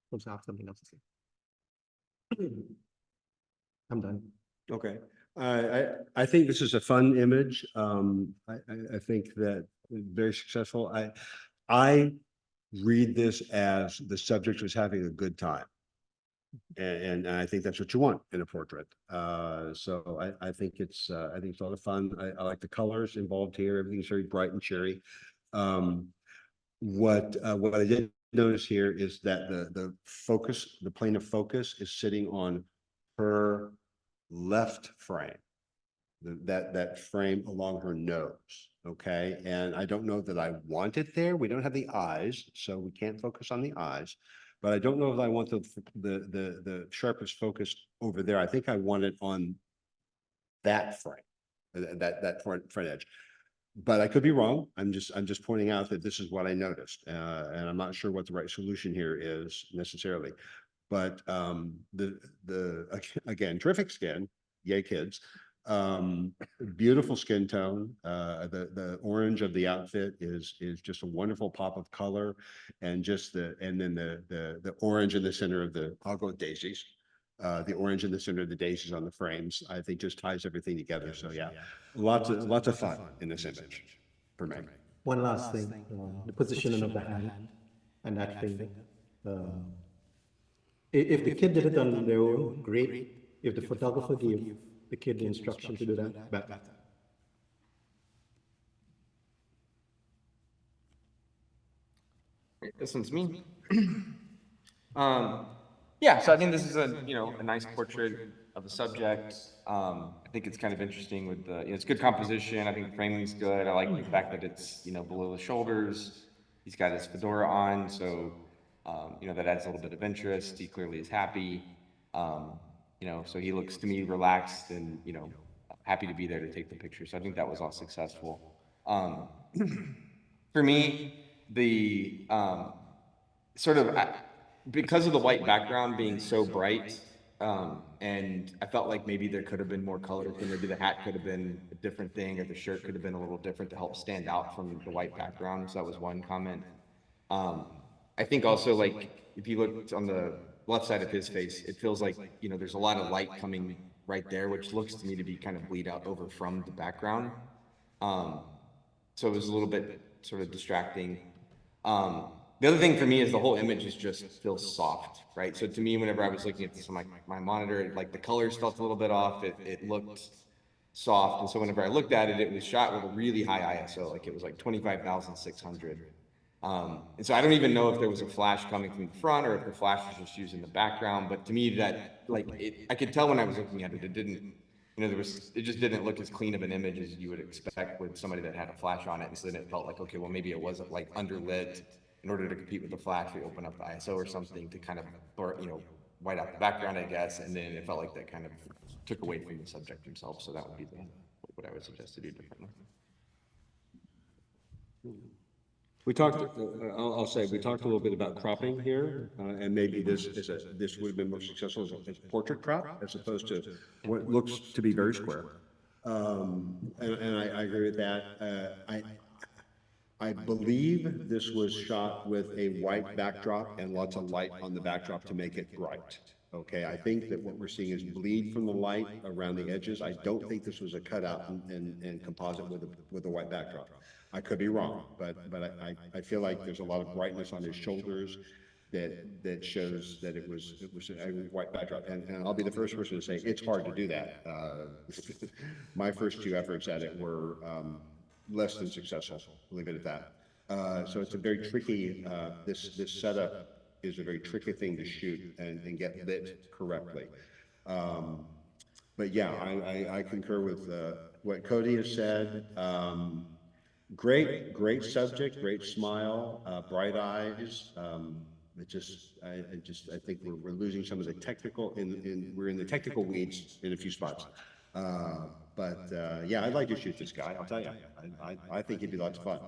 will have something else to say. I'm done. Okay. I think this is a fun image. I think that very successful. I read this as the subject was having a good time. And I think that's what you want in a portrait. So I think it's a lot of fun. I like the colors involved here. Everything's very bright and cheery. What I did notice here is that the focus, the plane of focus is sitting on her left frame, that frame along her nose. Okay. And I don't know that I want it there. We don't have the eyes, so we can't focus on the eyes, but I don't know if I want the sharpest focus over there. I think I want it on that frame, that front edge. But I could be wrong. I'm just pointing out that this is what I noticed, and I'm not sure what the right solution here is necessarily. But again, terrific skin, yay kids. Beautiful skin tone. The orange of the outfit is just a wonderful pop of color, and just and then the orange in the center of I'll go with daisies. The orange in the center of the daisies on the frames, I think just ties everything together. So yeah, lots of fun in this image for me. One last thing, the positioning of the hand and that finger. If the kid did it on their own, great. If the photographer gave the kid the instruction to do that, better. This one's me. Yeah, so I think this is a nice portrait of the subject. I think it's kind of interesting with it's good composition. I think the framing's good. I like the fact that it's, below the shoulders. He's got his fedora on, so, that adds a little bit of interest. He clearly is happy. So he looks to me relaxed and, happy to be there to take the picture. So I think that was all successful. For me, the because of the white background being so bright, and I felt like maybe there could have been more color, and maybe the hat could have been a different thing, or the shirt could have been a little different to help stand out from the white background. So that was one comment. I think also, like, if you look on the left side of his face, it feels like, there's a lot of light coming right there, which looks to me to be kind of bleed out over from the background. So it was a little bit sort of distracting. The other thing for me is the whole image just feels soft, right? So to me, whenever I was looking at this on my monitor, like the colors felt a little bit off. It looked soft. And so whenever I looked at it, it was shot with a really high ISO, like it was like 25,600. And so I don't even know if there was a flash coming from the front or if the flash was just used in the background. But to me, that I could tell when I was looking at it, it didn't, it just didn't look as clean of an image as you would expect with somebody that had a flash on it. And so then it felt like, okay, well, maybe it wasn't like underlit. In order to compete with the flash, we open up the ISO or something to kind of, white out the background, I guess. And then it felt like that kind of took away from the subject himself. So that would be what I would suggest to do differently. We talked, I'll say, we talked a little bit about cropping here, and maybe this would have been more successful as a portrait crop as opposed to what looks to be very square. And I agree with that. I believe this was shot with a white backdrop and lots of light on the backdrop to make it bright. Okay, I think that what we're seeing is bleed from the light around the edges. I don't think this was a cutout and composite with a white backdrop. I could be wrong, but I feel like there's a lot of brightness on his shoulders that shows that it was a white backdrop. And I'll be the first person to say it's hard to do that. My first two efforts at it were less than successful. Leave it at that. So it's a very tricky. This setup is a very tricky thing to shoot and get lit correctly. But yeah, I concur with what Cody has said. Great subject, great smile, bright eyes. I think we're losing some of the technical. We're in the technical weeds in a few spots. But yeah, I'd like to shoot this guy. I'll tell you, I think it'd be lots of fun.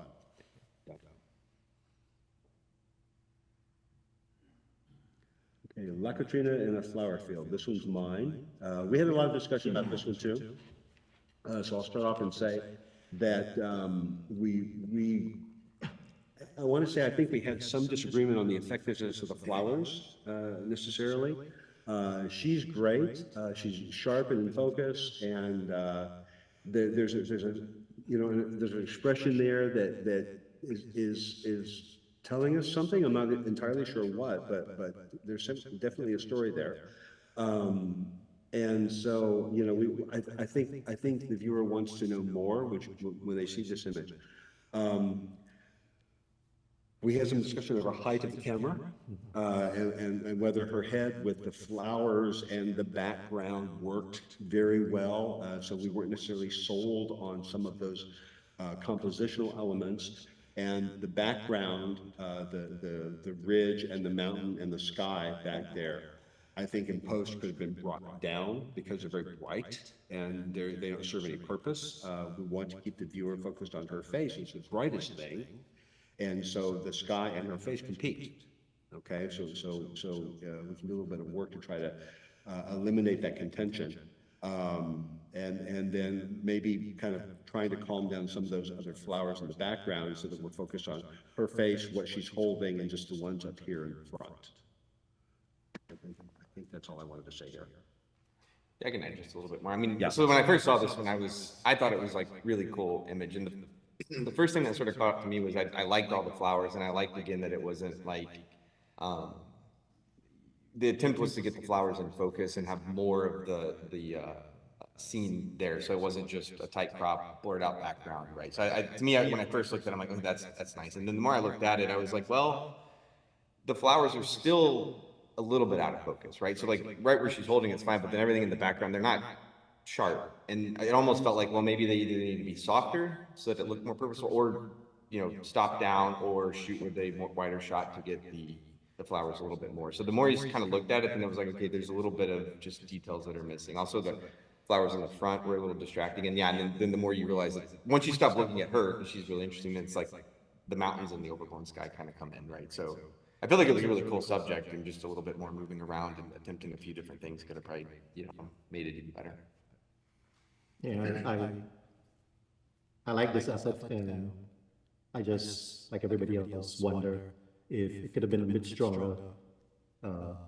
Okay, La Katrina in a flower field. This one's mine. We had a lot of discussion about this one too. So I'll start off and say that I want to say I think we had some disagreement on the effectiveness of the flowers necessarily. She's great. She's sharp and in focus, and there's an expression there that is telling us something. I'm not entirely sure what, but there's definitely a story there. And so, I think the viewer wants to know more, when they see this image. We had some discussion over height of the camera, and whether her head with the flowers and the background worked very well. So we weren't necessarily sold on some of those compositional elements. And the background, the ridge and the mountain and the sky back there, I think in post could have been brought down because they're very bright and they don't serve any purpose. We want to keep the viewer focused on her face. It's the brightest thing. And so the sky and her face compete. Okay, so we can do a little bit of work to try to eliminate that contention. And then maybe kind of trying to calm down some of those other flowers in the background so that we're focused on her face, what she's holding, and just the ones up here in front. I think that's all I wanted to say here. I can add just a little bit more. I mean, Yeah. so when I first saw this, I thought it was like really cool image. And the first thing that sort of caught up to me was I liked all the flowers, and I liked again that it wasn't like, the attempt was to get the flowers in focus and have more of the scene there. So it wasn't just a tight crop, blurred out background, right? So to me, when I first looked at it, I'm like, oh, that's nice. And then the more I looked at it, I was like, well, the flowers are still a little bit out of focus, right? So like right where she's holding it's fine, but then everything in the background, they're not sharp. And it almost felt like, well, maybe they either need to be softer so that it looked more purposeful, or, you know, stop down or shoot with a more wider shot to get the flowers a little bit more. So the more you kind of looked at it, then it was like, okay, there's a little bit of just details that are missing. Also the flowers in the front were a little distracting. And yeah, and then the more you realize that once you stop looking at her, she's really interesting, then it's like the mountains and the overgrown sky kind of come in, right? So I feel like it was a really cool subject, and just a little bit more moving around and attempting a few different things could have probably, you know, made it even better. Yeah, I like this effort, and I just, like everybody else, wonder if it could have been a bit stronger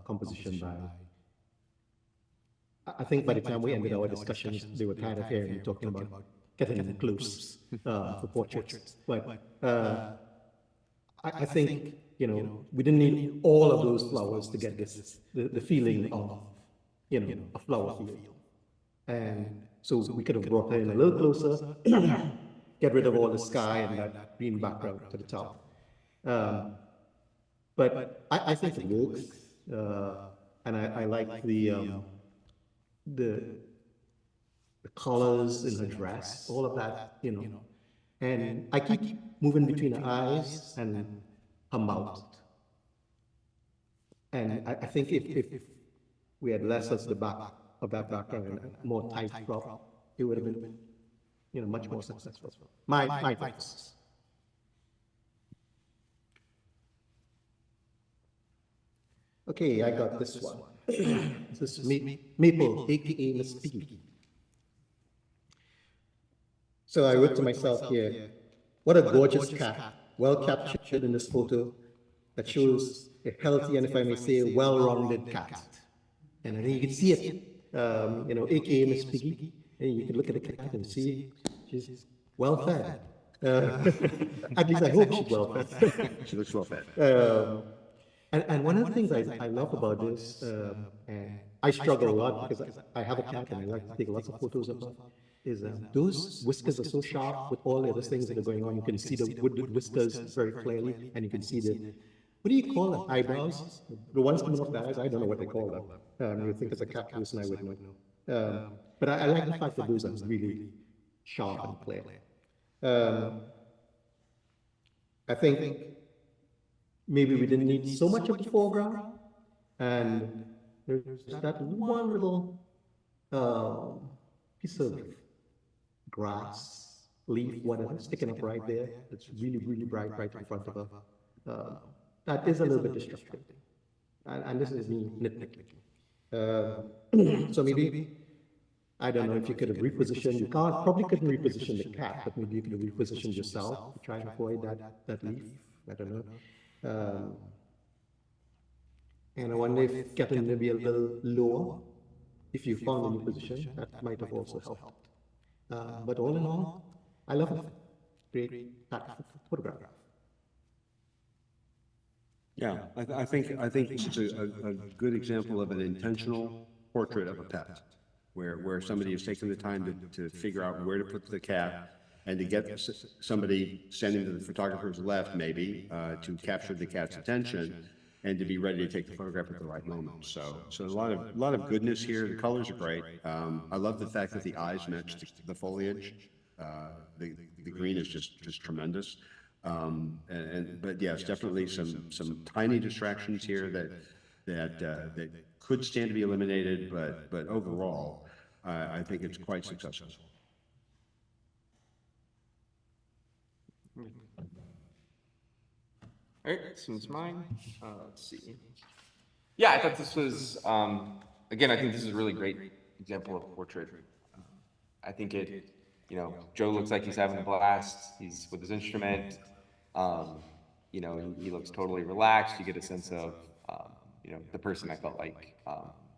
composition by. I think by the time we ended our discussions, they were tired of hearing me talking about getting them close for portraits. But I think, you know, we didn't need all of those flowers to get this, the feeling of, you know, a flower field. And so we could have brought her in a little closer, get rid of all the sky and that green background to the top. But I think it works, and I like the colors in her dress, all of that, you know. And I keep moving between her eyes and her mouth. And I think if we had less of the back of that background and more tight crop, it would have been, you know, much more successful. My thoughts. Okay, I got this one. This is Maple, aka Miss Piggy. So I wrote to myself here, what a gorgeous cat, well captured in this photo that shows a healthy and, if I may say, well-rounded cat. And I think you can see it, you know, aka Miss Piggy. And you can look at the cat and see she's well fed. At least I hope she's well fed. She looks well fed. And one of the things I love about this, and I struggle a lot because I have a cat and I like to take lots of photos of her, is those whiskers are so sharp with all the other things that are going on. You can see the wooded whiskers very clearly, and you can see the, what do you call them, eyebrows? The ones coming off the eyes, I don't know what they call them. You think it's a cat person, I wouldn't know. But I like the fact that those are really sharp and clear. I think maybe we didn't need so much of the foreground, and there's that one little piece of grass, leaf, whatever, sticking up right there. It's really, really bright right in front of her. That is a little bit distracting, and this is me nitpicking. So maybe, I don't know if you could have repositioned, you probably couldn't reposition the cat, but maybe you could have repositioned yourself to try and avoid that leaf. I don't know. And I wonder if getting maybe a little lower, if you found a new position, that might have also helped. But all in all, I love it. Great photograph. Yeah, I think this is a good example of an intentional portrait of a pet, where somebody has taken the time to figure out where to put the cat, and to get somebody standing to the photographer's left, maybe, to capture the cat's attention, and to be ready to take the photograph at the right moment. So a lot of goodness here. The colors are great. I love the fact that the eyes match the foliage. The green is just tremendous. But yes, definitely some tiny distractions here that could stand to be eliminated, but overall, I think it's quite successful. All right, this one's mine. Let's see. Yeah, I thought this was, again, I think this is a really great example of portrait. I think it, you know, Joe looks like he's having a blast. He's with his instrument. You know, he looks totally relaxed. You get a sense of, you know, the person I felt like.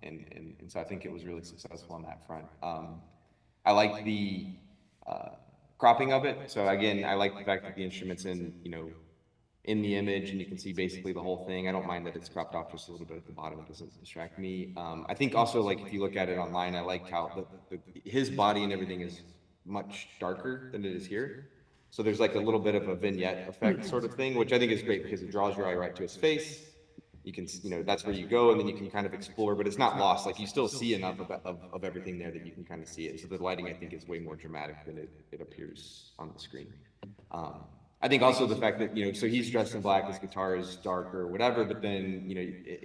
And so I think it was really successful on that front. I like the cropping of it. So again, I like the fact that the instrument's in, you know, in the image and you can see basically the whole thing. I don't mind that it's cropped off just a little bit at the bottom. It doesn't distract me. I think also like if you look at it online, I like how his body and everything is much darker than it is here. So there's like a little bit of a vignette effect sort of thing, which I think is great because it draws your eye right to his face. You can, you know, that's where you go and then you can kind of explore, but it's not lost. Like you still see enough of everything there that you can kind of see it. So the lighting, I think, is way more dramatic than it appears on the screen. I think also the fact that, you know, so he's dressed in black, his guitar is dark or whatever, but then, you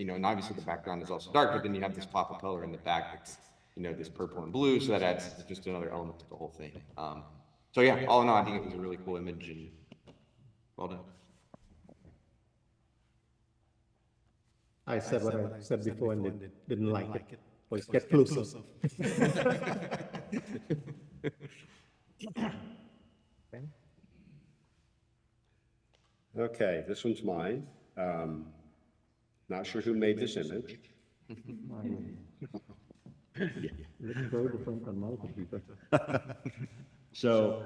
know, and obviously the background is also dark, but then you have this pop of color in the back that's, you know, this purple and blue. So that adds just another element to the whole thing. So yeah, all in all, I think it was a really cool image and well done. I said what I said before and they didn't like it. Let's get closer. Okay, this one's mine. Not sure who made this image. Looks very different on my computer. So,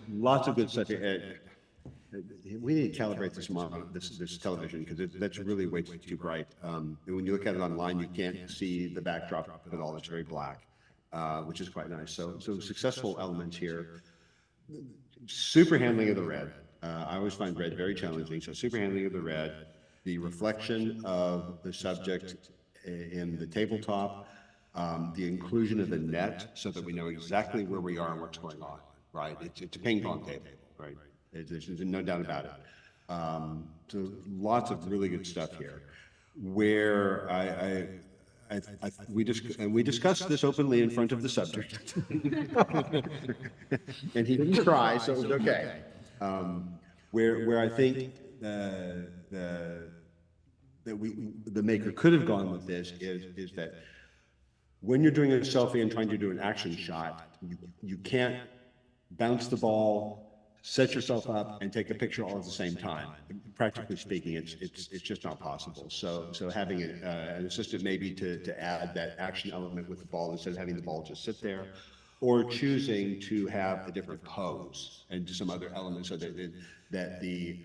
lots of good stuff here. We need to calibrate this model, this television, because that's really way too bright. And when you look at it online, you can't see the backdrop at all. It's very black, which is quite nice. So successful elements here. Super handling of the red. I always find red very challenging. So super handling of the red, the reflection of the subject in the tabletop, the inclusion of the net so that we know exactly where we are and what's going on, right? It's a ping pong table, right? There's no doubt about it. So lots of really good stuff here. Where we discussed this openly in front of the subject, and he didn't cry, so it was okay. Where I think the maker could have gone with this is that when you're doing a selfie and trying to do an action shot, you can't bounce the ball, set yourself up, and take a picture all at the same time. Practically speaking, it's just not possible. So having an assistant maybe to add that action element with the ball instead of having the ball just sit there, or choosing to have a different pose and some other elements so that the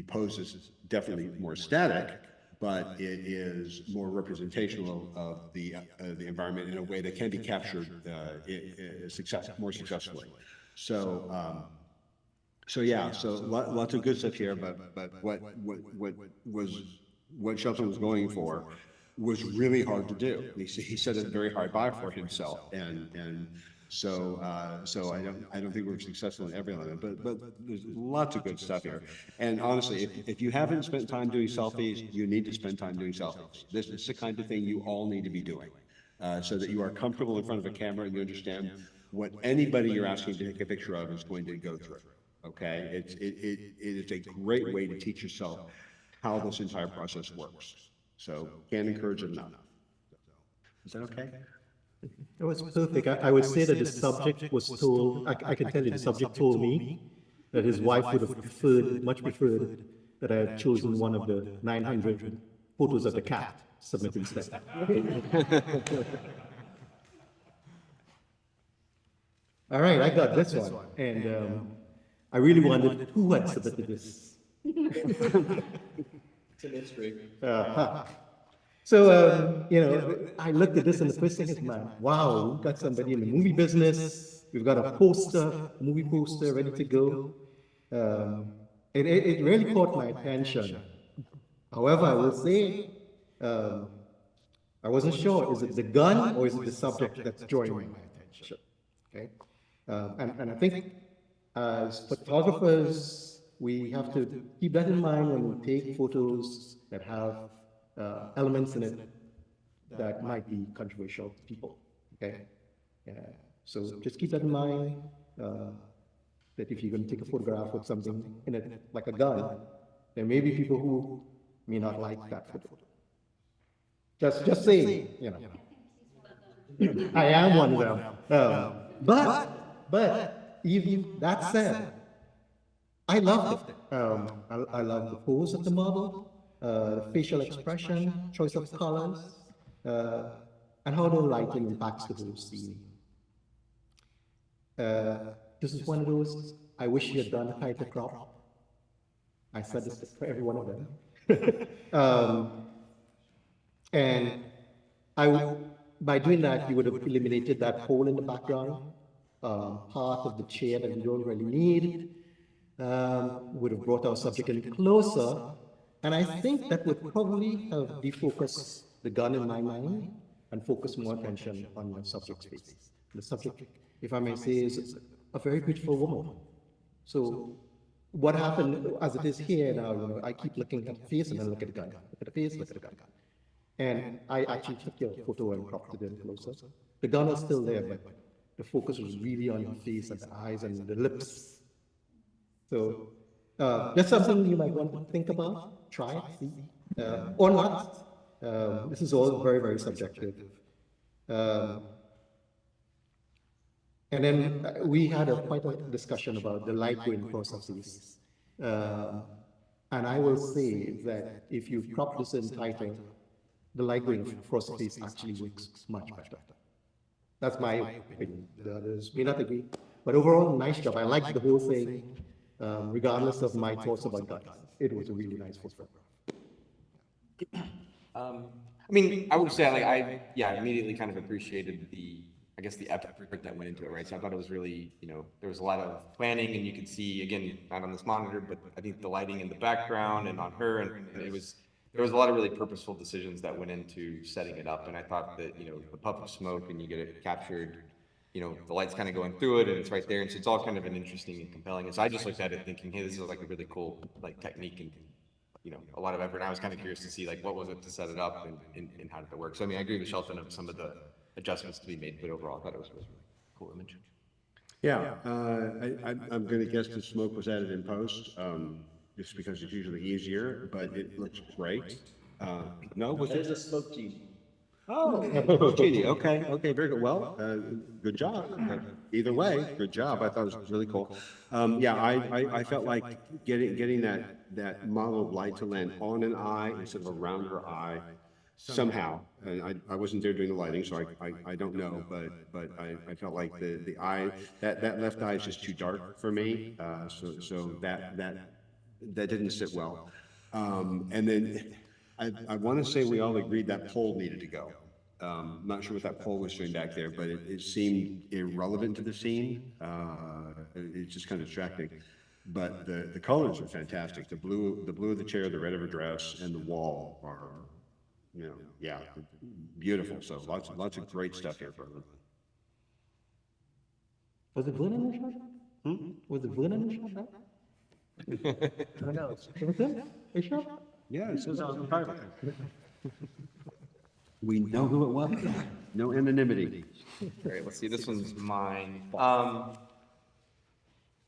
pose is definitely more static, but it is more representational of the environment in a way that can be captured more successfully. So yeah, so lots of good stuff here, but what Shelton was going for was really hard to do. He set a very high bar for himself, and so I don't think we're successful in every element, but there's lots of good stuff here. And honestly, if you haven't spent time doing selfies, you need to spend time doing selfies. This is the kind of thing you all need to be doing, so that you are comfortable in front of a camera and you understand what anybody you're asking to take a picture of is going to go through. Okay, it is a great way to teach yourself how this entire process works. So can't encourage it enough. Is that okay? It was perfect. I would say that the subject was told, I can tell you the subject told me that his wife would have preferred, much preferred, that I had chosen one of the 900 photos of the cat submitted instead. All right, I got this one. And I really wondered who had submitted this. It's a mystery. So, you know, I looked at this and the first thing is, man, wow, we've got somebody in the movie business. We've got a poster, movie poster ready to go. It really caught my attention. However, I will say, I wasn't sure, is it the gun or is it the subject that's drawing my attention? Okay. And I think as photographers, we have to keep that in mind when we take photos that have elements in it that might be controversial to people. Okay, so just keep that in mind. that if you're going to take a photograph with something in it, like a gun, there may be people who may not like that photo. Just saying, you know. I am one of them. But even that said, I loved it. I love the pose of the model, the facial expression, choice of colors, and how the lighting impacts the whole scene. This is one of those, I wish you had done a tighter crop. I said this for every one of them. And by doing that, you would have eliminated that hole in the background, part of the chair that you don't really need. Would have brought our subject in closer. And I think that would probably have defocused the gun in my mind and focus more attention on the subject's face. The subject, if I may say, is a very beautiful woman. So what happened as it is here now, you know, I keep looking at the face and then look at the gun. Look at the face, look at the gun. And I actually took your photo and cropped it in closer. The gun was still there, but the focus was really on the face and the eyes and the lips. So that's something you might want to think about, try it, see, or not. This is all very, very subjective. And then we had quite a discussion about the light going processes. And I will say that if you crop this in tighter, the light going process actually works much better. That's my opinion. The others may not agree. But overall, nice job. I liked the whole thing, regardless of my thoughts about guns. It was a really nice photograph. I mean, I would say I immediately kind of appreciated I guess the effort that went into it, right? So I thought it was really, you know, there was a lot of planning, and you could see, again, not on this monitor, but I think the lighting in the background and on her, and there was a lot of really purposeful decisions that went into setting it up. And I thought that, you know, the puff of smoke and you get it captured, you know, the light's kind of going through it and it's right there. And so it's all kind of an interesting and compelling. And so I just looked at it thinking, hey, this is like a really cool, like, technique and, you know, a lot of effort. And I was kind of curious to see, like, what was it to set it up and how did it work? So, I mean, I agree with Shelton of some of the adjustments to be made, but overall, I thought it was a really cool image. Yeah, I'm going to guess the smoke was added in post, just because it's usually easier, but it looks great. No, was There's it? a smoke genie. Oh, genie. Okay, very good. Well, good job. Either way, good job. I thought it was really cool. Yeah, I felt like getting that model of light to land on an eye instead of around her eye somehow. I wasn't there doing the lighting, so I don't know, but I felt like the eye, that left eye is just too dark for me. So that didn't sit well. And then I want to say we all agreed that pole needed to go. Not sure what that pole was doing back there, but it seemed irrelevant to the scene. It's just kind of distracting. But the colors are fantastic. The blue of the chair, the red of her dress, and the wall are, you know, yeah, beautiful. So lots of great stuff here for everyone. Was it Vernon in the shot? Was it Vernon in the shot? Who knows? It was him? Are you sure? Yeah, it says on the title. We know who it was. No anonymity. All right, let's see, this one's mine.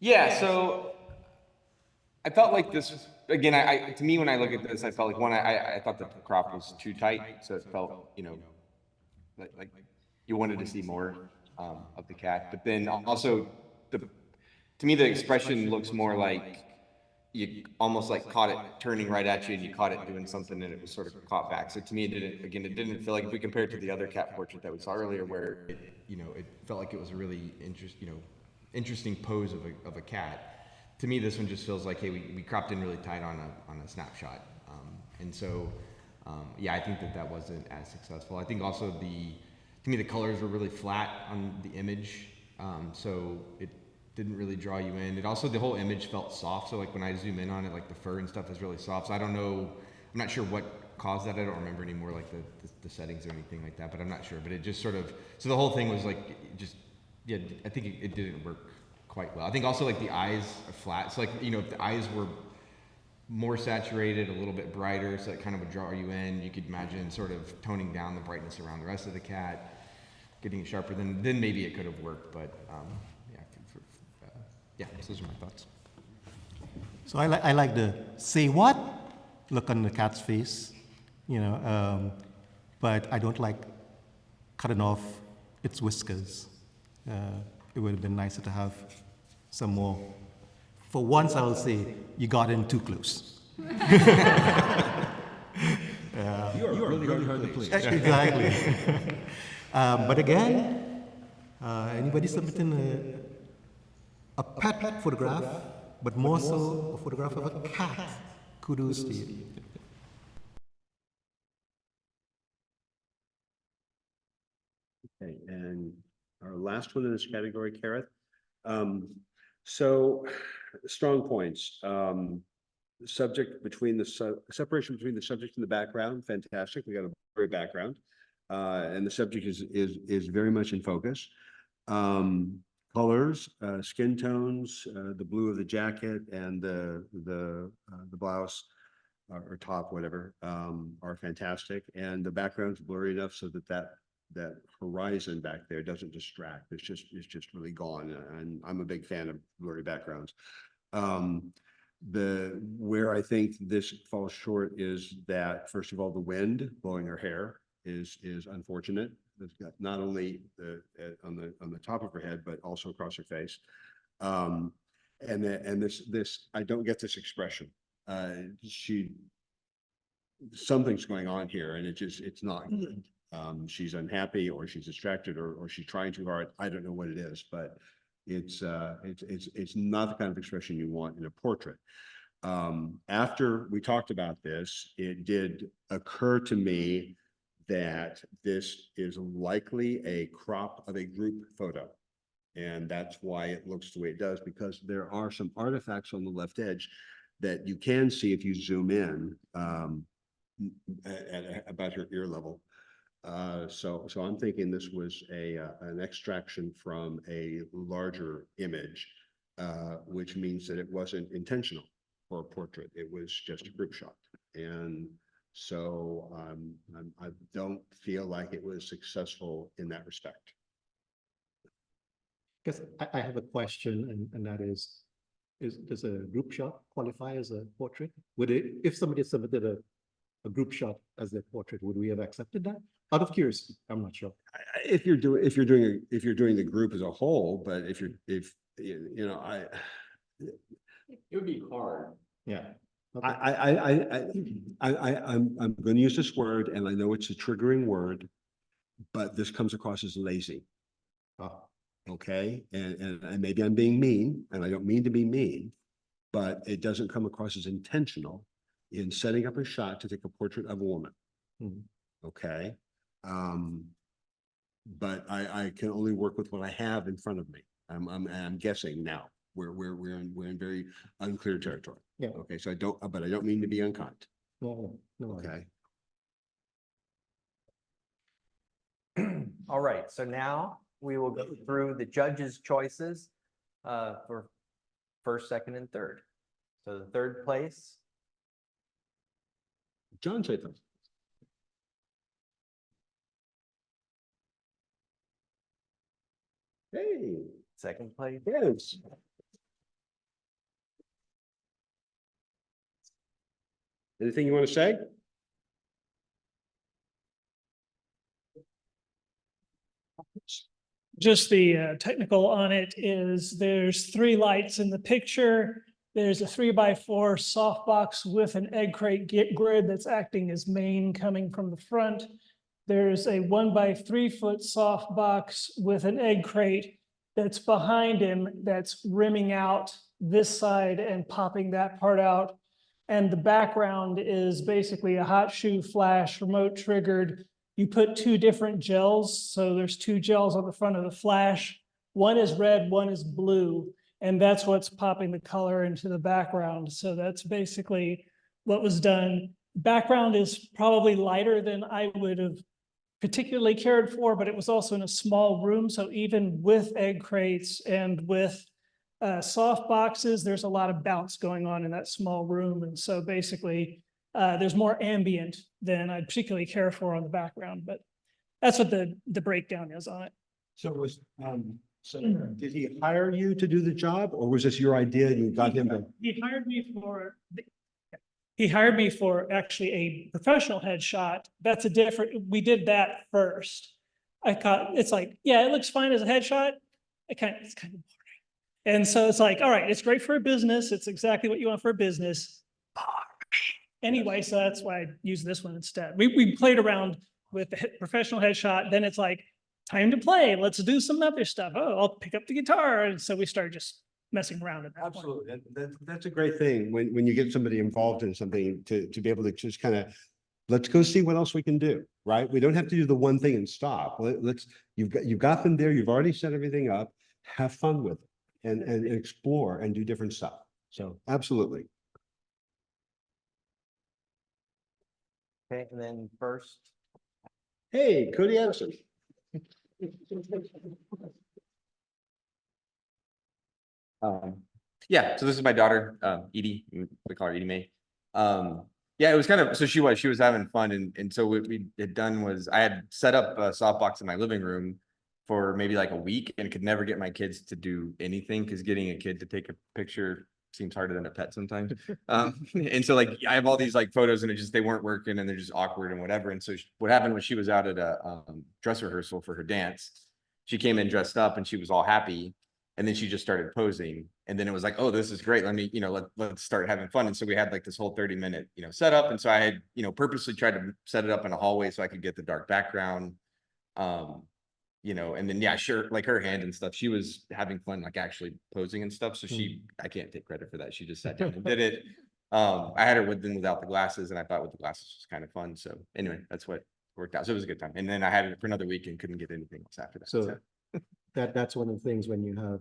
Yeah, so I felt like this, again, to me, when I look at this, I felt like I thought the crop was too tight, so it felt, you know, like you wanted to see more of the cat. But then also, to me, the expression looks more like you almost like caught it turning right at you and you caught it doing something and it was sort of caught back. So to me, it didn't feel like, if we compare it to the other cat portrait that we saw earlier, where it, you know, it felt like it was a really interesting pose of a cat. To me, this one just feels like, hey, we cropped in really tight on a snapshot. And so, yeah, I think that wasn't as successful. I think also to me, the colors were really flat on the image. So it didn't really draw you in. It also, the whole image felt soft. So like when I zoom in on it, like the fur and stuff is really soft. So I don't know, I'm not sure what caused that. I don't remember anymore, like the settings or anything like that, but I'm not sure. But it just sort of, so the whole thing was like, just, yeah, I think it didn't work quite well. I think also like the eyes are flat. So like, you know, if the eyes were more saturated, a little bit brighter, so it kind of would draw you in, you could imagine sort of toning down the brightness around the rest of the cat, getting it sharper, then maybe it could have worked. But yeah, Yeah, those are my thoughts. So I like the say what look on the cat's face, but I don't like cutting off its whiskers. It would have been nicer to have some more. For once, I will say you got in too close. You are really hard to please. Exactly. But again, anybody submitting a pet photograph, but more so a photograph of a cat, kudos to you. Okay, and our last one in this category, Kareth. So strong points. Subject between the separation between the subject and the background, fantastic. We got a great background. And the subject is very much in focus. Colors, skin tones, the blue of the jacket and the blouse or top, whatever, are fantastic. And the background's blurry enough so that horizon back there doesn't distract. It's just really gone. And I'm a big fan of blurry backgrounds. Where I think this falls short is that, first of all, the wind blowing her hair is unfortunate. It's got not only on the top of her head, but also across her face. And this I don't get this expression. Something's going on here, and it's not good. She's unhappy, or she's distracted, or she's trying too hard. I don't know what it is, but it's not the kind of expression you want in a portrait. After we talked about this, it did occur to me that this is likely a crop of a group photo. And that's why it looks the way it does, because there are some artifacts on the left edge that you can see if you zoom in at about her ear level. So I'm thinking this was an extraction from a larger image, which means that it wasn't intentional for a portrait. It was just a group shot. And so I don't feel like it was successful in that respect. Because I have a question, and that is does a group shot qualify as a portrait? Would it, if somebody submitted a group shot as their portrait, would we have accepted that? Out of curiosity, I'm not sure. If you're doing the group as a whole, but if it would be hard. Yeah. Okay. I'm going to use this word, and I know it's a triggering word, but this comes across as lazy. Okay, and maybe I'm being mean, and I don't mean to be mean, but it doesn't come across as intentional in setting up a shot to take a portrait of a woman. Okay, but I can only work with what I have in front of me. I'm guessing now. We're in very unclear territory. Yeah. Okay, so I don't mean to be unkind. No. Okay. All right, so now we will go through the judges' choices for first, second, and third. So the third place. John Chaitan. Hey. Second place. Yes. Anything you want to say? Just the technical on it is there's 3 lights in the picture. There's a 3x4 softbox with an egg crate grid that's acting as main coming from the front. There's a 1x3-foot softbox with an egg crate that's behind him that's rimming out this side and popping that part out. And the background is basically a hot shoe flash, remote triggered. You put 2 different gels. So there's 2 gels on the front of the flash. One is red, one is blue. And that's what's popping the color into the background. So that's basically what was done. Background is probably lighter than I would have particularly cared for, but it was also in a small room. So even with egg crates and with soft boxes, there's a lot of bounce going on in that small room. And so basically, there's more ambient than I'd particularly care for on the background, but that's what the breakdown is on it. So was So did he hire you to do the job or was this your idea and you got him to? He hired me for actually a professional headshot. That's a different, we did that first. It's like, yeah, it looks fine as a headshot. It's kind of boring. And so it's like, all right, it's great for a business. It's exactly what you want for a business. Anyway, so that's why I use this one instead. We played around with the professional headshot. Then it's like, time to play. Let's do some other stuff. Oh, I'll pick up the guitar. And so we started just messing around at that point. Absolutely. That's a great thing when you get somebody involved in something to be able to just kind of, let's go see what else we can do, right? We don't have to do the one thing and stop. You've got them there. You've already set everything up. Have fun with it and explore and do different stuff. So absolutely. Okay, and then first, Hey, Cody Addison. Yeah, so this is my daughter, Edie, we call her Edie Mae. Yeah, it was kind of, so she was having fun and so what we had done was I had set up a softbox in my living room for maybe like a week and could never get my kids to do anything because getting a kid to take a picture seems harder than a pet sometimes. And so like I have all these like photos and they weren't working and they're just awkward and whatever. And so what happened was she was out at a dress rehearsal for her dance. She came in dressed up and she was all happy. And then she just started posing. And then it was like, oh, this is great. Let me, let's start having fun. And so we had like this whole 30-minute, setup. And so I had, purposely tried to set it up in a hallway so I could get the dark background. And then, yeah, sure. Like her hand and stuff, she was having fun, like actually posing and stuff. So I can't take credit for that. She just sat down and did it. I had her with and without the glasses and I thought with the glasses was kind of fun. So anyway, that's what worked out. So it was a good time. And then I had it for another week and couldn't get anything else after that. So that's one of the things when you have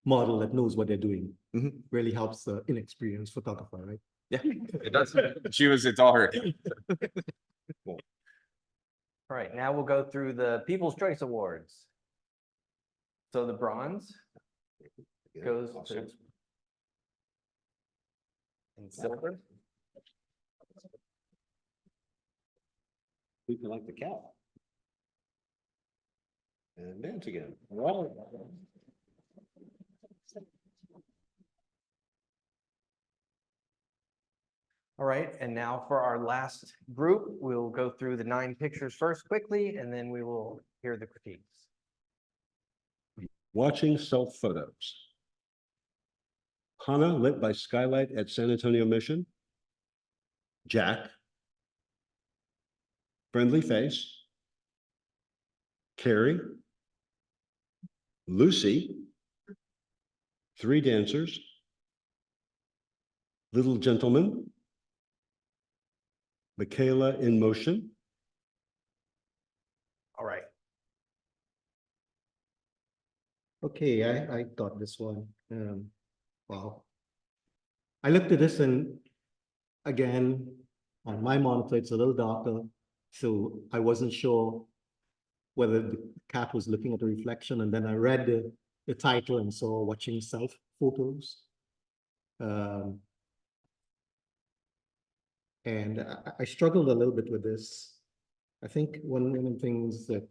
model that knows what they're doing, really helps the inexperienced photographer, right? Yeah, it does. It's all her. all right, now we'll go through the People's Choice Awards. So the bronze goes to and silver. We can like the cat. And dance again. All right, and now for our last group, we'll go through the 9 pictures first quickly, and then we will hear the critiques. Watching self photos. Hana lit by skylight at San Antonio Mission. Jack. Friendly face. Carrie. Lucy. 3 dancers. Little gentleman. Michaela in motion. All right. Okay, I got this one. Wow. I looked at this and again, on my monitor, it's a little darker. So I wasn't sure whether the cat was looking at the reflection. And then I read the title and saw watching self photos. And I struggled a little bit with this. I think one of the things that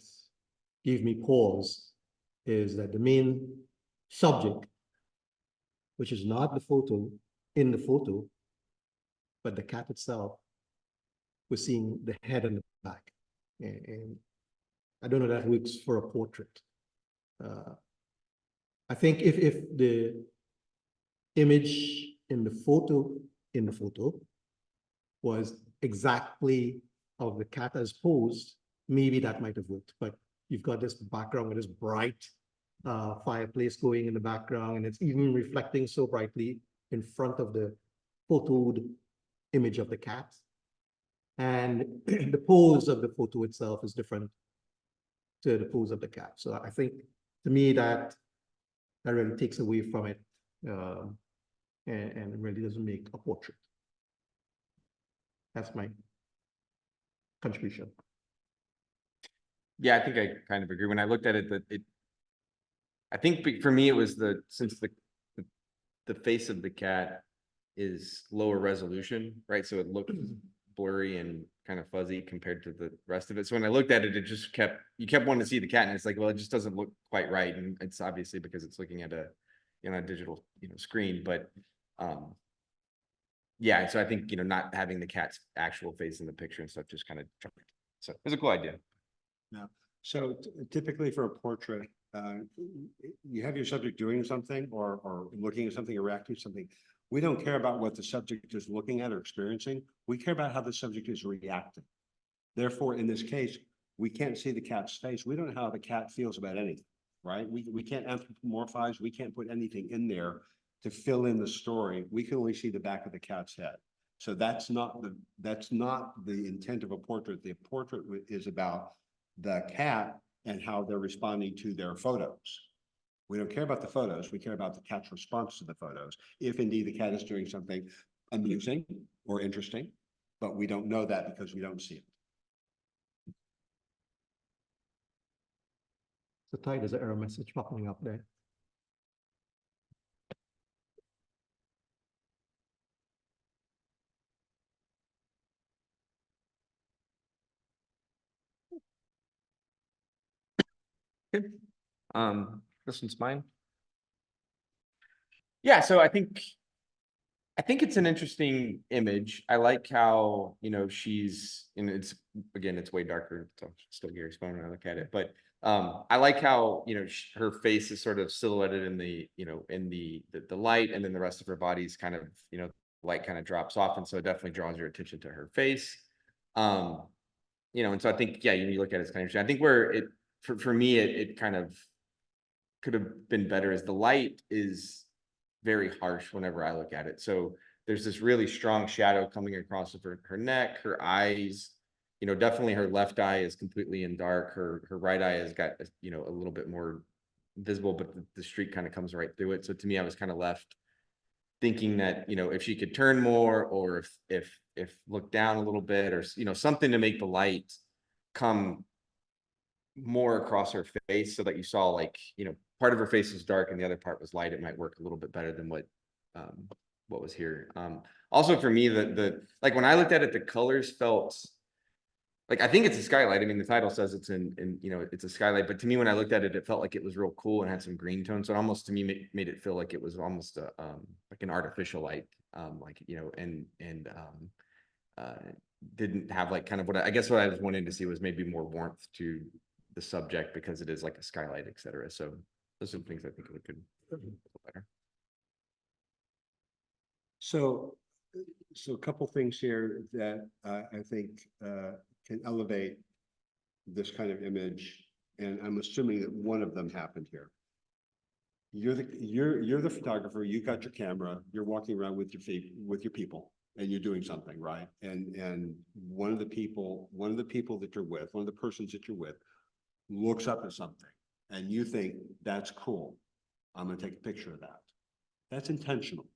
gave me pause is that the main subject, which is not the photo in the photo, but the cat itself, we're seeing the head and the back. And I don't know if that works for a portrait. I think if the image in the photo was exactly of the cat as posed, maybe that might have worked. But you've got this background with this bright fireplace going in the background, and it's even reflecting so brightly in front of the photoed image of the cat. And the pose of the photo itself is different to the pose of the cat. So I think, to me, that really takes away from it and really doesn't make a portrait. That's my contribution. Yeah, I think I kind of agree. When I looked at it, I think for me, it was since the face of the cat is lower resolution, right? So it looked blurry and kind of fuzzy compared to the rest of it. So when I looked at it, you kept wanting to see the cat, and it's like, well, it just doesn't look quite right. And it's obviously because it's looking at a digital, screen, but yeah. So I think, not having the cat's actual face in the picture and stuff just kind of, so it was a cool idea. So typically for a portrait, you have your subject doing something or looking at something or reacting to something. We don't care about what the subject is looking at or experiencing. We care about how the subject is reacting. Therefore, in this case, we can't see the cat's face. We don't know how the cat feels about anything, right? We can't anthropomorphize. We can't put anything in there to fill in the story. We can only see the back of the cat's head. So that's not the intent of a portrait. The portrait is about the cat and how they're responding to their photos. We don't care about the photos. We care about the cat's response to the photos. If indeed the cat is doing something amusing or interesting, but we don't know that because we don't see it. So Ty, there's an error message popping up there. This one's mine. Yeah, so I think it's an interesting image. I like how, she's, it's way darker, so still Gary's phone when I look at it, but I like how, her face is sort of silhouetted in the, in the light, and then the rest of her body's kind of, light kind of drops off, and so it definitely draws your attention to her face. And so I think, yeah, when you look at it, it's kind of interesting. I think where it, for me, it kind of could have been better is the light is very harsh whenever I look at it. So there's this really strong shadow coming across of her neck, her eyes, definitely her left eye is completely in dark. Her right eye has got, a little bit more visible, but the streak kind of comes right through it. So to me, I was kind of left thinking that, if she could turn more, or if look down a little bit, or, something to make the light come more across her face so that you saw, like, part of her face is dark and the other part was light. It might work a little bit better than what was here. Also for me, the like when I looked at it, the colors felt like, I think it's a skylight. I mean, the title says it's it's a skylight, but to me, when I looked at it, it felt like it was real cool and had some green tones. So it almost, to me, made it feel like it was almost a like an artificial light, didn't have like kind of what I guess what I was wanting to see was maybe more warmth to the subject because it is like a skylight, etc. So those are things I think it could better. So a couple things here that I think can elevate this kind of image, and I'm assuming that one of them happened here. You're the photographer. You got your camera. You're walking around with your people, and you're doing something, right? And one of the people that you're with, one of the persons that you're with, looks up at something, and you think that's cool. I'm going to take a picture of that. That's intentional,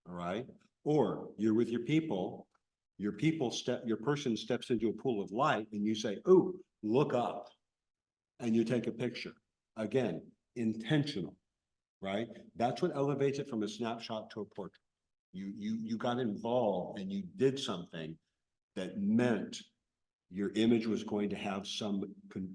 all right? Or you're with your people. Your person steps into a pool of light, and you say, "Oh, look up," and you take a picture. Again, intentional, right? That's what elevates it from a snapshot to a portrait. You got involved and you did something that meant your image was going to have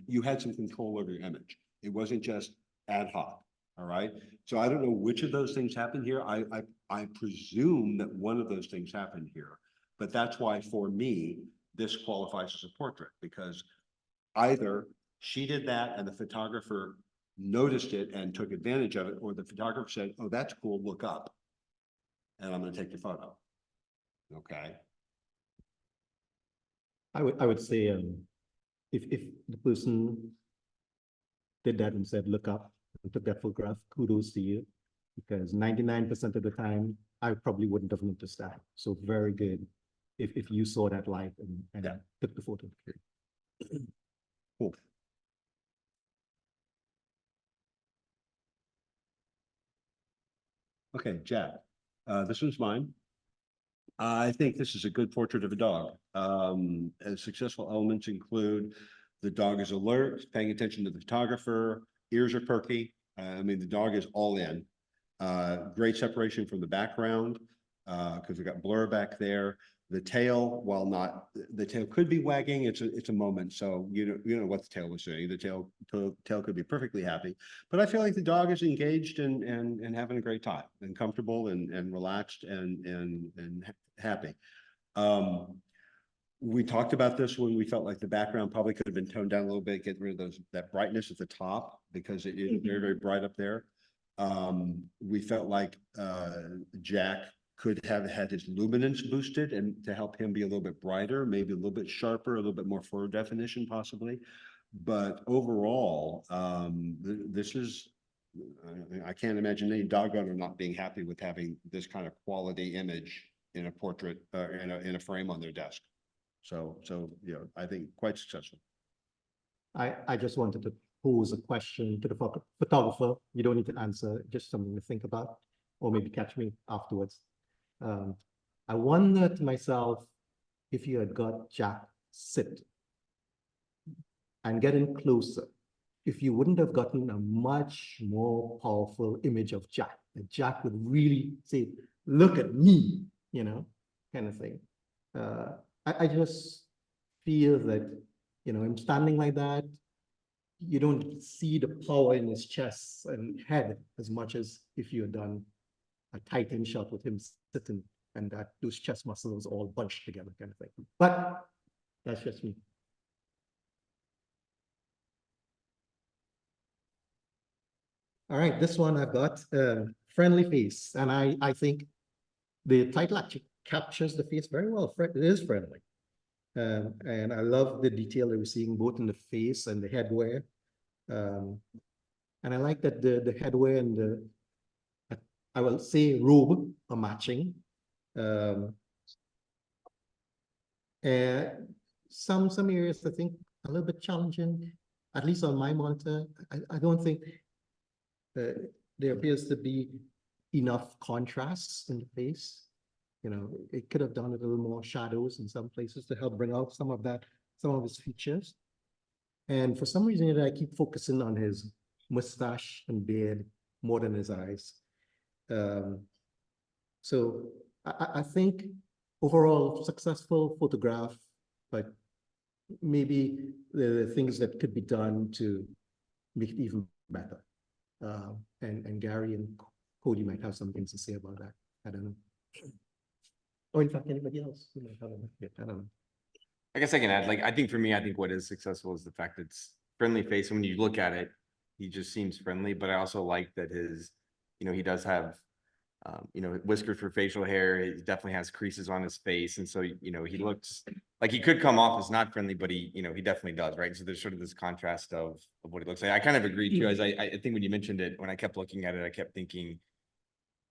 you had some control over your image. It wasn't just ad hoc, all right? So I don't know which of those things happened here. I presume that one of those things happened here, but that's why for me, this qualifies as a portrait, because either she did that and the photographer noticed it and took advantage of it, or the photographer said, "Oh, that's cool, look up, and I'm going to take your photo." Okay. I would say if the person did that and said look up and took that photograph, kudos to you, because 99% of the time I probably wouldn't have noticed that. So very good if you saw that light and took the photo. Cool. Okay, Jack, this one's mine. I think this is a good portrait of a dog. Successful elements include the dog is alert, paying attention to the photographer, ears are perky. I mean, the dog is all in. Great separation from the background because we got blur back there. The tail, while not, the tail could be wagging, it's a moment, so you know what the tail was doing. The tail could be perfectly happy. But I feel like the dog is engaged and having a great time and comfortable and relaxed and happy. We talked about this when we felt like the background probably could have been toned down a little bit, get rid of that brightness at the top because it is very, very bright up there. We felt like Jack could have had his luminance boosted and to help him be a little bit brighter, maybe a little bit sharper, a little bit more photo definition possibly. But overall, this is, I can't imagine any dog owner not being happy with having this kind of quality image in a portrait, in a frame on their desk. So, I think quite successful. I just wanted to pose a question to the photographer. You don't need to answer, just something to think about, or maybe catch me afterwards. I wonder to myself if you had got Jack sit and getting closer, if you wouldn't have gotten a much more powerful image of Jack, that Jack would really say, look at me, kind of thing. I just feel that, him standing like that, you don't see the power in his chest and head as much as if you had done a tight end shot with him sitting and that those chest muscles all bunched together kind of thing. But that's just me. All right, this one I've got friendly face, and I think the title actually captures the face very well. It is friendly. And I love the detail that we're seeing both in the face and the headwear. And I like that the headwear and the, I will say, robe are matching. And some areas I think a little bit challenging, at least on my monitor. I don't think there appears to be enough contrast in the face. It could have done a little more shadows in some places to help bring out some of his features. And for some reason, I keep focusing on his mustache and beard more than his eyes. So I think overall successful photograph, but maybe there are things that could be done to make it even better. And Gary and Cody might have some things to say about that. I don't know. Or in fact, anybody else? I don't know. I guess I can add, I think for me, I think what is successful is the fact that it's friendly face. When you look at it, he just seems friendly, but I also like that his, he does have, whiskers for facial hair. He definitely has creases on his face. And so, he looks like he could come off as not friendly, but he definitely does, right? So there's sort of this contrast of what he looks like. I kind of agree too, as I think when you mentioned it, when I kept looking at it, I kept thinking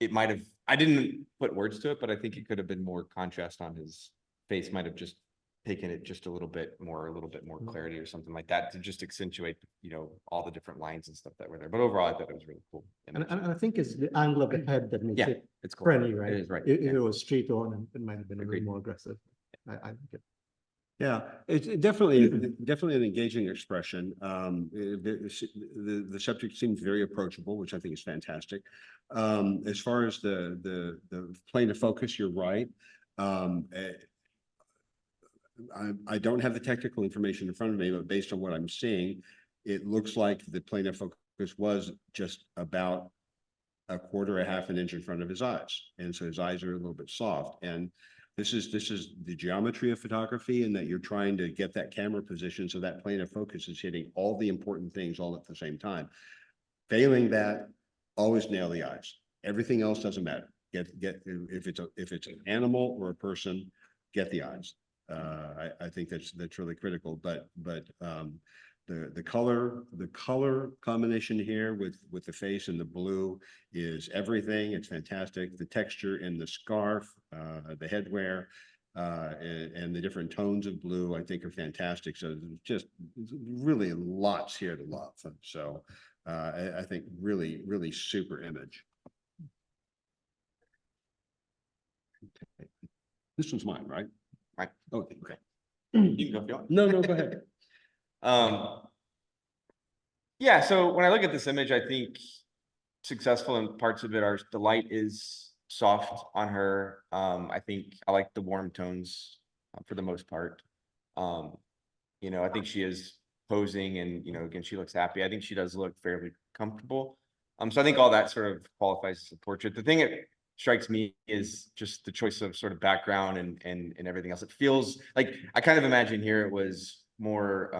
it might have, I didn't put words to it, but I think it could have been more contrast on his face, might have just taken it just a little bit more clarity or something like that to just accentuate, all the different lines and stuff that were there. But overall, I thought it was really cool. And I think it's the angle of the head that makes it It's cool. friendly, right? It is, right. If it was straight on, it might have been a Agreed. little more aggressive. I think it. Yeah, it's definitely an engaging expression. The subject seems very approachable, which I think is fantastic. As far as the plane of focus, you're right. I don't have the technical information in front of me, but based on what I'm seeing, it looks like the plane of focus was just about a quarter, a half an inch in front of his eyes. And so his eyes are a little bit soft. And this is the geometry of photography, and that you're trying to get that camera position so that plane of focus is hitting all the important things all at the same time. Failing that, always nail the eyes. Everything else doesn't matter. Get if it's an animal or a person, get the eyes. I think that's really critical. But the color combination here with the face and the blue is everything. It's fantastic. The texture in the scarf, the headwear, and the different tones of blue, I think, are fantastic. So just really lots here to love. So I think really super image. This one's mine, right? Right. Oh, okay. You can go if you want. No, go ahead. Yeah, so when I look at this image, I think successful in parts of it are the light is soft on her. I think I like the warm tones for the most part. You know, I think she is posing and, you know, again, she looks happy. I think she does look fairly comfortable. So I think all that sort of qualifies as a portrait. The thing that strikes me is just the choice of sort of background and everything else. It feels like I kind of imagine here it was more,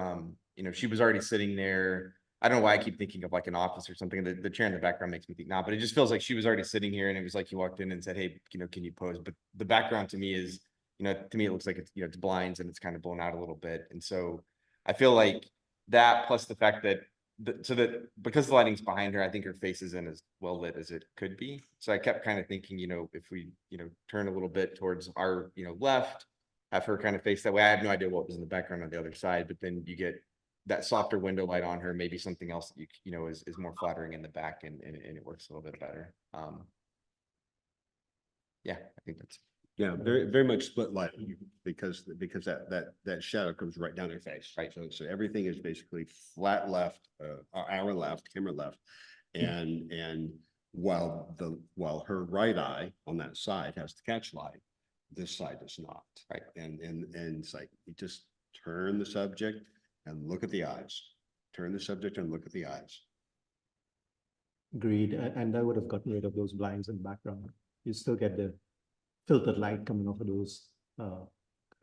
you know, she was already sitting there. I don't know why I keep thinking of like an office or something. The chair in the background makes me think not, but it just feels like she was already sitting here and it was like you walked in and said, hey, you know, can you pose? But the background to me is, you know, to me, it looks like it's, you know, it's blinds and it's kind of blown out a little bit. And so I feel like that plus the fact that so that because the lighting's behind her, I think her face isn't as well lit as it could be. So I kept kind of thinking, you know, if we, you know, turn a little bit towards our, you know, left, have her kind of face that way. I have no idea what was in the background on the other side, but then you get that softer window light on her, maybe something else that you know, is more flattering in the back and it works a little bit better. Yeah, I think that's. Yeah, very much split light because that shadow comes right down her face. Right. So everything is basically flat left, our left, camera left. And while her right eye on that side has the catch light, this side does not. Right. And it's like you just turn the subject and look at the eyes. Turn the subject and look at the eyes. Agreed, and I would have gotten rid of those blinds in the background. You still get the filtered light coming off of those,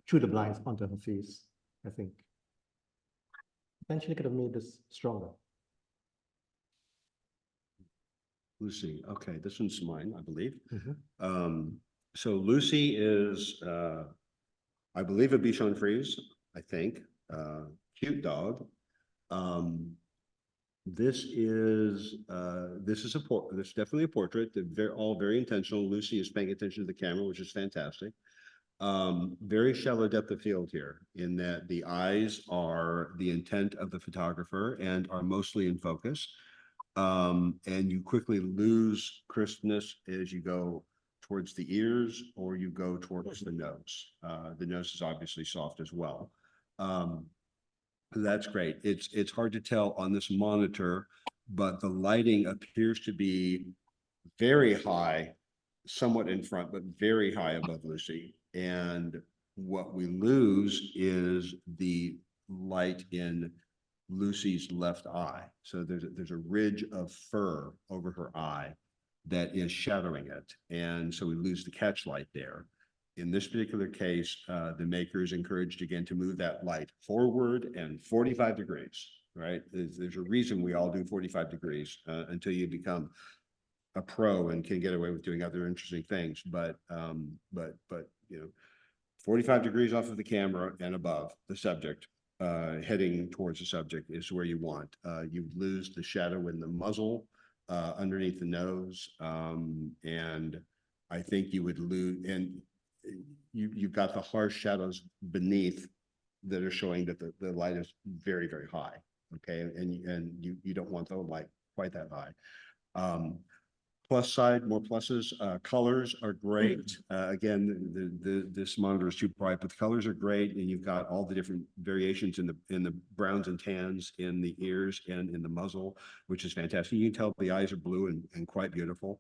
through the blinds onto her face, I think. Potentially could have made this stronger. Lucy, okay, this one's mine, I believe. Mhm. So Lucy is, I believe a Bichon Frise, I think, cute dog. This is this is definitely a portrait. They're all very intentional. Lucy is paying attention to the camera, which is fantastic. Very shallow depth of field here in that the eyes are the intent of the photographer and are mostly in focus. And you quickly lose crispness as you go towards the ears or you go towards the nose. The nose is obviously soft as well. That's great. It's hard to tell on this monitor, but the lighting appears to be very high, somewhat in front, but very high above Lucy. And what we lose is the light in Lucy's left eye. So there's a ridge of fur over her eye that is shadowing it. And so we lose the catch light there. In this particular case, the maker is encouraged again to move that light forward and 45 degrees, right? There's a reason we all do 45 degrees until you become a pro and can get away with doing other interesting things. But you know, 45 degrees off of the camera and above the subject, heading towards the subject is where you want. You lose the shadow in the muzzle underneath the nose, and I think you would lose, and you've got the harsh shadows beneath that are showing that the light is very, very high. Okay, and you don't want the light quite that high. Plus side, more pluses. Colors are great. Again, this monitor is too bright, but the colors are great, and you've got all the different variations in the browns and tans in the ears and in the muzzle, which is fantastic. You can tell the eyes are blue and quite beautiful.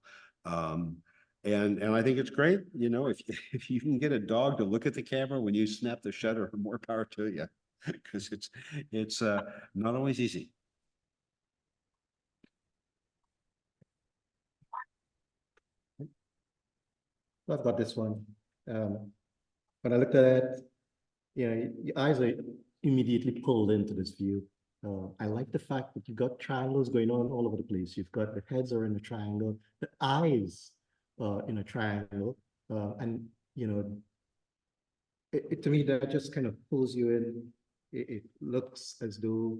And I think it's great. You know, if you can get a dog to look at the camera when you snap the shutter, more power to you, because it's not always easy. I've got this one. When I looked at it, you know, your eyes are immediately pulled into this view. I like the fact that you've got triangles going on all over the place. You've got the heads are in a triangle, the eyes in a triangle, and you know, to me that just kind of pulls you in. It looks as though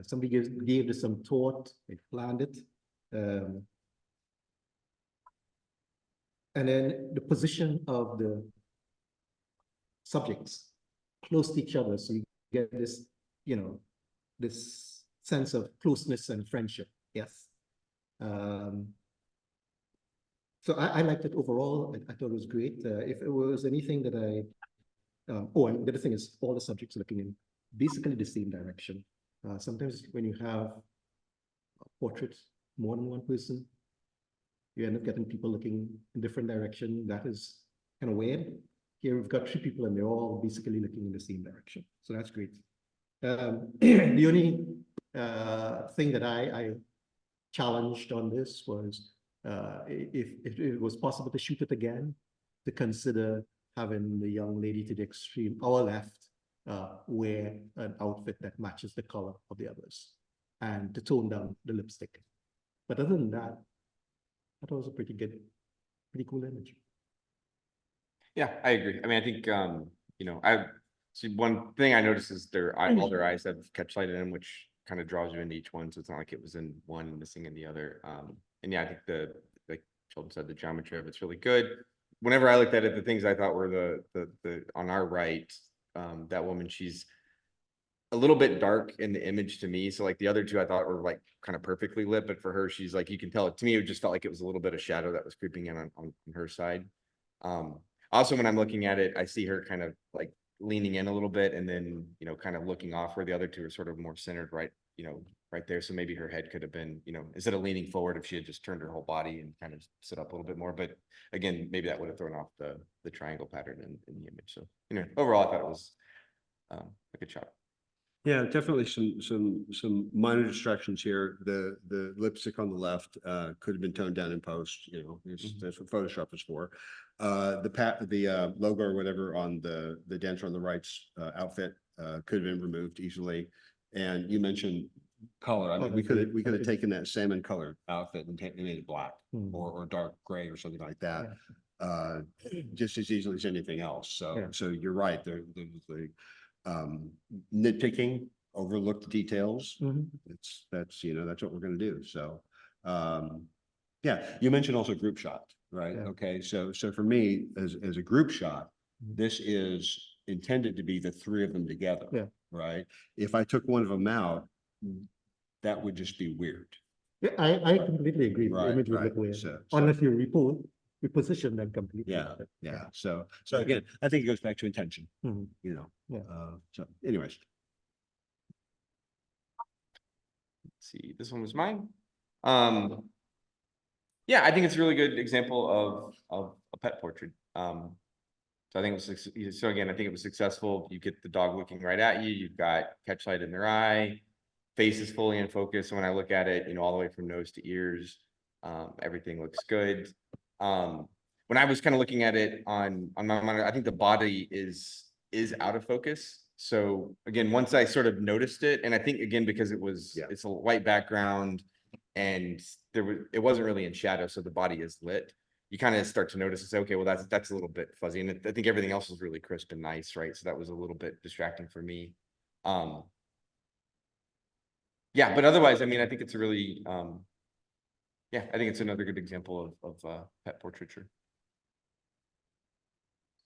somebody gave this some thought. They planned it. And then the position of the subjects close to each other. So you get this, you know, this sense of closeness and friendship. Yes. So I liked it overall. I thought it was great. If it was anything that and the other thing is all the subjects looking in basically the same direction. Sometimes when you have a portrait, more than one person, you end up getting people looking in different direction. That is kind of weird. Here we've got 3 people and they're all basically looking in the same direction. So that's great. The only thing that I challenged on this was if it was possible to shoot it again, to consider having the young lady to the extreme, our left, wear an outfit that matches the color of the others and to tone down the lipstick. But other than that, I thought it was a pretty cool image. Yeah, I agree. I mean, I think, you know, I see one thing I noticed is all their eyes have catchlight in them, which kind of draws you into each one. So it's not like it was in one missing in the other. And yeah, I think like Shelton said, the geometry of it's really good. Whenever I looked at it, the things I thought were the on our right, that woman, she's a little bit dark in the image to me. So like the other two I thought were like kind of perfectly lit, but for her, she's like, you can tell it to me, it just felt like it was a little bit of shadow that was creeping in on her side. Also, when I'm looking at it, I see her kind of like leaning in a little bit and then, you know, kind of looking off where the other two are sort of more centered right, you know, right there. So maybe her head could have been, you know, instead of leaning forward, if she had just turned her whole body and kind of sit up a little bit more. But again, maybe that would have thrown off the triangle pattern in the image. So, you know, overall, I thought it was a good shot. Yeah, definitely some minor distractions here. The lipstick on the left could have been toned down in post, you know, that's what Photoshop is for. The logo or whatever on the dancer on the right's outfit could have been removed easily. And you mentioned color. I mean, we could have taken that salmon colored outfit and made it black or dark gray or something like that. Just as easily as anything else. So you're right. There's the nitpicking, overlook the details. That's you know, that's what we're going to do. So yeah, you mentioned also group shot, right? Okay, so for me as a group shot, this is intended to be the 3 of them together, right? If I took one of them out, that would just be weird. Yeah, I completely agree. The Right, image would right. look weird So- unless you reposition them completely. Yeah. So again, I think it goes back to intention, you know. So anyways. Let's see, this one was mine. Yeah, I think it's a really good example of a pet portrait. So I think it was, so again, I think it was successful. You get the dog looking right at you. You've got catchlight in their eye, face is fully in focus. So when I look at it, you know, all the way from nose to ears, everything looks good. When I was kind of looking at it on my monitor, I think the body is out of focus. So again, once I sort of noticed it, and I think again, because it's a white background and it wasn't really in shadow, so the body is lit. You kind of start to notice and say, okay, well, that's a little bit fuzzy. And I think everything else was really crisp and nice, right? So that was a little bit distracting for me. Yeah, but otherwise, I mean, I think it's a really, yeah, I think it's another good example of pet portraiture.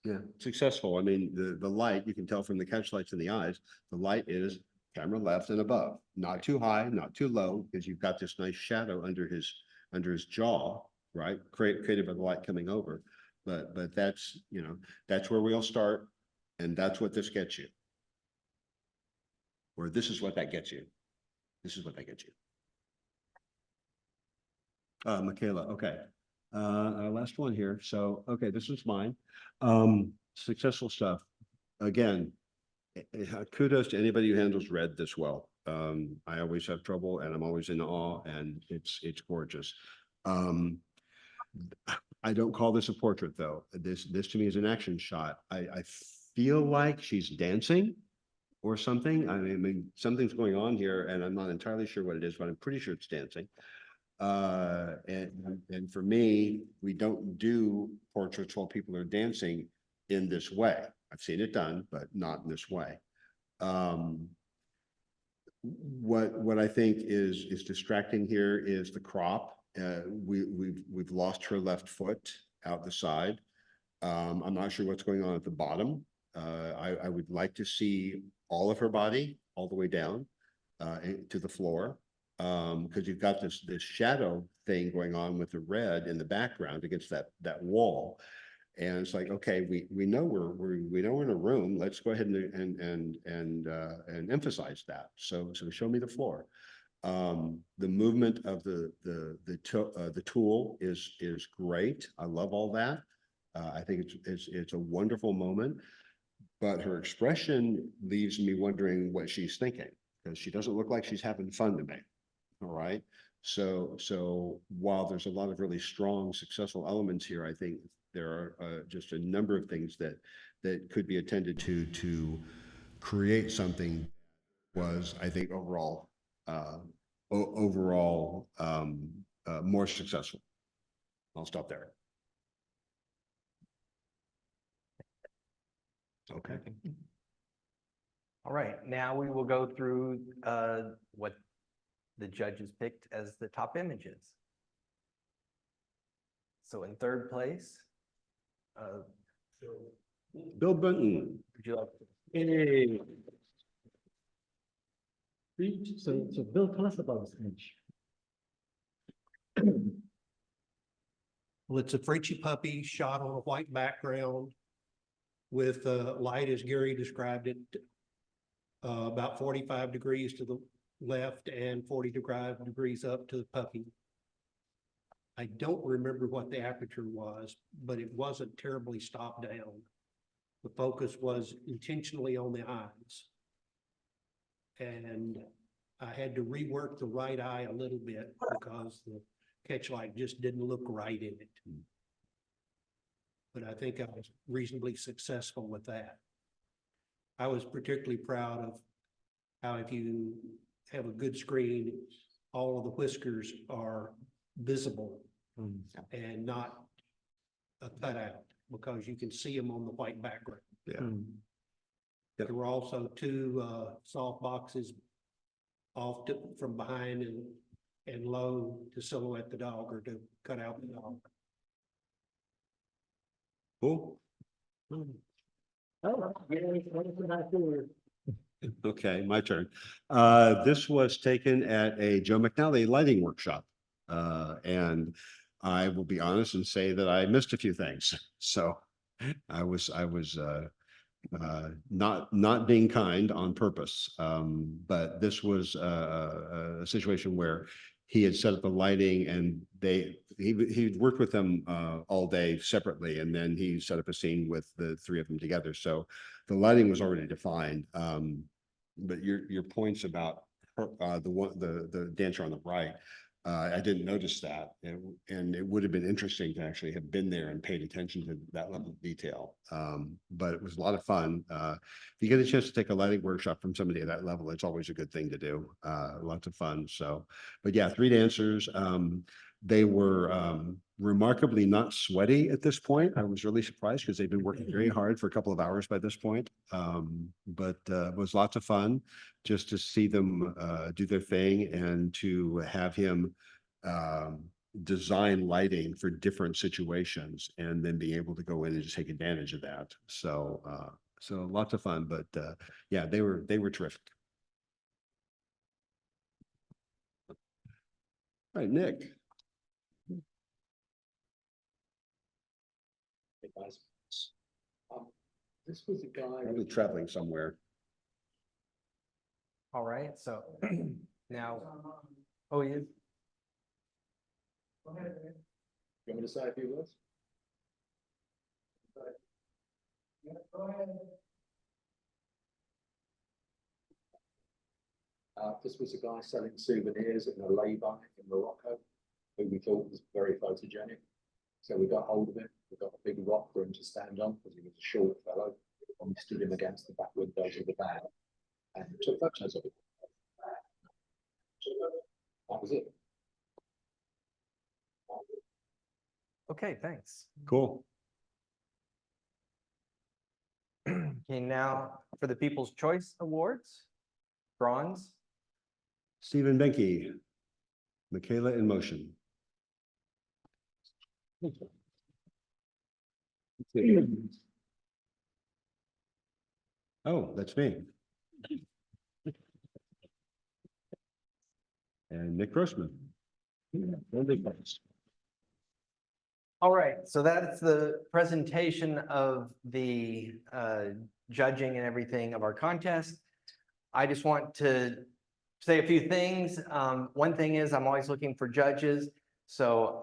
Yeah, successful. I mean, the light, you can tell from the catchlights in the eyes, the light is camera left and above, not too high, not too low, because you've got this nice shadow under his jaw, right? Created by the light coming over. But that's, you know, that's where we'll start. And that's what this gets you. Or this is what that gets you. This is what that gets you. Michaela, okay. Last one here. So, okay, this is mine. Successful stuff. Again, kudos to anybody who handles red this well. I always have trouble and I'm always in awe and it's gorgeous. I don't call this a portrait though. This to me is an action shot. I feel like she's dancing or something. I mean, something's going on here and I'm not entirely sure what it is, but I'm pretty sure it's dancing. And for me, we don't do portraits while people are dancing in this way. I've seen it done, but not in this way. What I think is distracting here is the crop. We've lost her left foot out the side. I'm not sure what's going on at the bottom. I would like to see all of her body all the way down to the floor. Because you've got this shadow thing going on with the red in the background against that wall, and it's like, okay, we know we're in a room. Let's go ahead and emphasize that. So show me the floor. The movement of the tool is great. I love all that. I think it's a wonderful moment, but her expression leaves me wondering what she's thinking, because she doesn't look like she's having fun to me. All right. So while there's a lot of really strong, successful elements here, I think there are just a number of things that could be attended to create something was, I think, overall more successful. I'll stop there. Okay. All right, now we will go through what the judges picked as the top images. So in third place, Bill Bunton. would you like? Hey. So Bill, tell us about this image. Well, it's a Frenchie puppy shot on a white background with light, as Gary described it, about 45 degrees to the left and 45 degrees up to the puppy. I don't remember what the aperture was, but it wasn't terribly stopped down. The focus was intentionally on the eyes. And I had to rework the right eye a little bit because the catch light just didn't look right in it. But I think I was reasonably successful with that. I was particularly proud of how, if you have a good screen, all of the whiskers are visible and not a cutout, because you can see them on the white background. Yeah. There were also two soft boxes off from behind and low to silhouette the dog, or to cut out the dog. Cool. Okay, my turn. This was taken at a Joe McNally lighting workshop. And I will be honest and say that I missed a few things. So I was not being kind on purpose. But this was a situation where he had set up the lighting, and he worked with them all day separately, and then he set up a scene with the three of them together. So the lighting was already defined. But your points about the dancer on the right, I didn't notice that, and it would have been interesting to actually have been there and paid attention to that level of detail. But it was a lot of fun. If you get a chance to take a lighting workshop from somebody at that level, it's always a good thing to do. Lots of fun. So, but yeah, three dancers. They were remarkably not sweaty at this point. I was really surprised because they've been working very hard for a couple of hours by this point. But it was lots of fun just to see them do their thing, and to have him design lighting for different situations, and then be able to go in and just take advantage of that. So lots of fun, but yeah, they were terrific. All right, Nick. Hey guys. This was a guy. Probably traveling somewhere. All right, so now, oh, he is. You want me to say a few words? This was a guy selling souvenirs in a lay-by in Morocco, who we thought was very photogenic. So we got hold of him. We got a big rock for him to stand on, because he was a short fellow, and we stood him against the back windows of the van and took photos of it. That was it. Okay, thanks. Cool. Okay, now for the People's Choice Awards, bronze. Stephen Benke, Michaela in Motion. Oh, that's me. And Nick Grossman. All right, so that's the presentation of the judging and everything of our contest. I just want to say a few things. One thing is I'm always looking for judges. So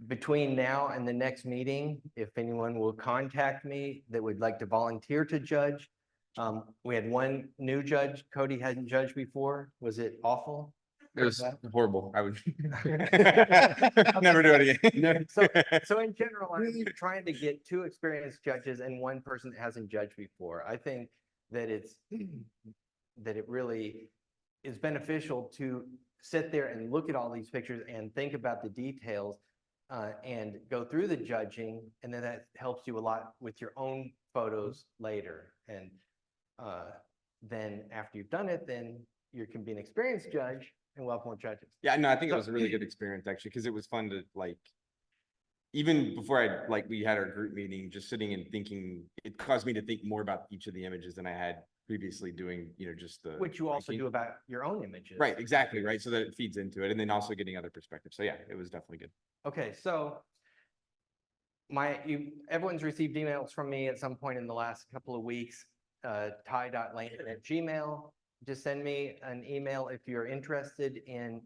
between now and the next meeting, if anyone will contact me that would like to volunteer to judge. We had one new judge. Cody hadn't judged before. Was it awful? It was horrible. I would never do it again. So in general, I'm trying to get 2 experienced judges and 1 person that hasn't judged before. I think that it really is beneficial to sit there and look at all these pictures and think about the details and go through the judging, and then that helps you a lot with your own photos later. And then after you've done it, then you can be an experienced judge and we'll have more judges. Yeah, no, I think it was a really good experience actually, because it was fun to like, even before we had our group meeting, just sitting and thinking, it caused me to think more about each of the images than I had previously doing, just the. Which you also ranking. do about your own images. Right, exactly, right, so that it feeds into it, and then also getting other perspectives, so yeah, it was definitely good. Okay, so everyone's received emails from me at some point in the last couple of weeks, ty.lehman@gmail. Just send me an email if you're interested in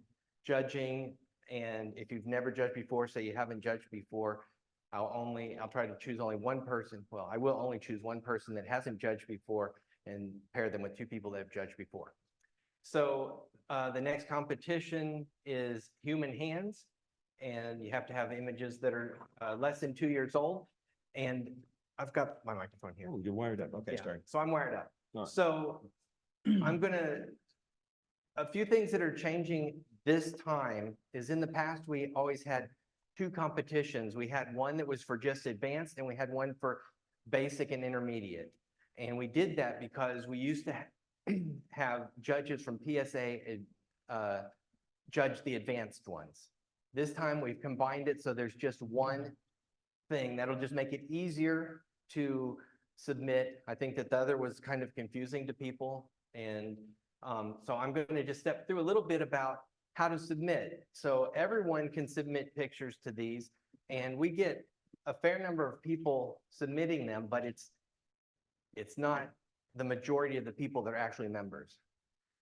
judging, and if you've never judged before, say you haven't judged before, I'll try to choose only 1 person. Well, I will only choose 1 person that hasn't judged before and pair them with 2 people that have judged before. So the next competition is human hands, and you have to have images that are less than 2 years old. And I've got my microphone here. Oh, you're wired up. Okay, Yeah, sorry. so I'm wired up. All right. So a few things that are changing this time is in the past, we always had 2 competitions. We had one that was for just advanced and we had one for basic and intermediate. And we did that because we used to have judges from PSA judge the advanced ones. This time we've combined it, so there's just 1 thing that'll just make it easier to submit. I think that the other was kind of confusing to people. And so I'm going to just step through a little bit about how to submit. So everyone can submit pictures to these, and we get a fair number of people submitting them, but it's not the majority of the people that are actually members.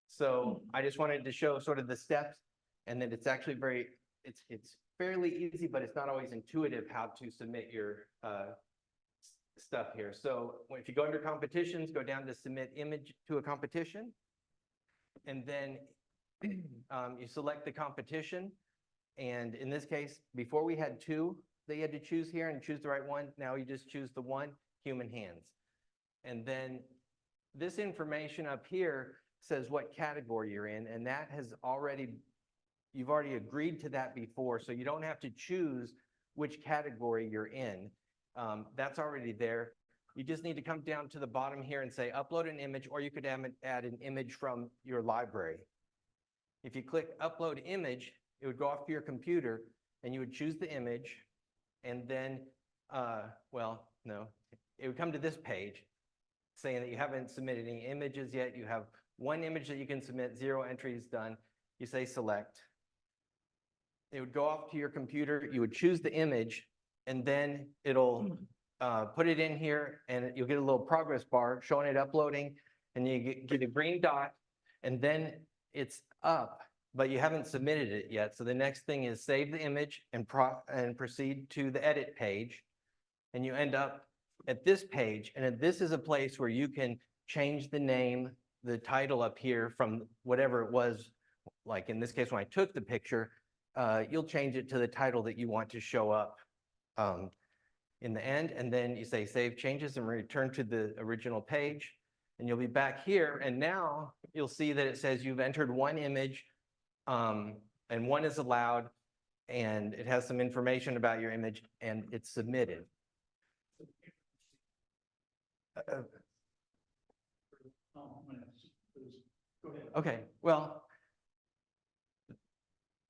So I just wanted to show sort of the steps, and that it's actually it's fairly easy, but it's not always intuitive how to submit your stuff here. So if you go under competitions, go down to submit image to a competition, and then you select the competition. And in this case, before we had 2 that you had to choose here and choose the right one. Now you just choose the one, human hands. And then this information up here says what category you're in, and that has you've already agreed to that before, so you don't have to choose which category you're in. That's already there. You just need to come down to the bottom here and say upload an image, or you could add an image from your library. If you click upload image, it would go off to your computer and you would choose the image, and then, it would come to this page saying that you haven't submitted any images yet. You have 1 image that you can submit, 0 entries done. You say select. It would go off to your computer. You would choose the image, and then it'll put it in here, and you'll get a little progress bar showing it uploading, and you get a green dot, and then it's up, but you haven't submitted it yet. So the next thing is save the image and proceed to the edit page, and you end up at this page. And this is a place where you can change the name, the title up here from whatever it was. Like in this case, when I took the picture, you'll change it to the title that you want to show up in the end. And then you say save changes and return to the original page, and you'll be back here. And now you'll see that it says you've entered 1 image, and 1 is allowed, and it has some information about your image, and it's submitted. Okay, well,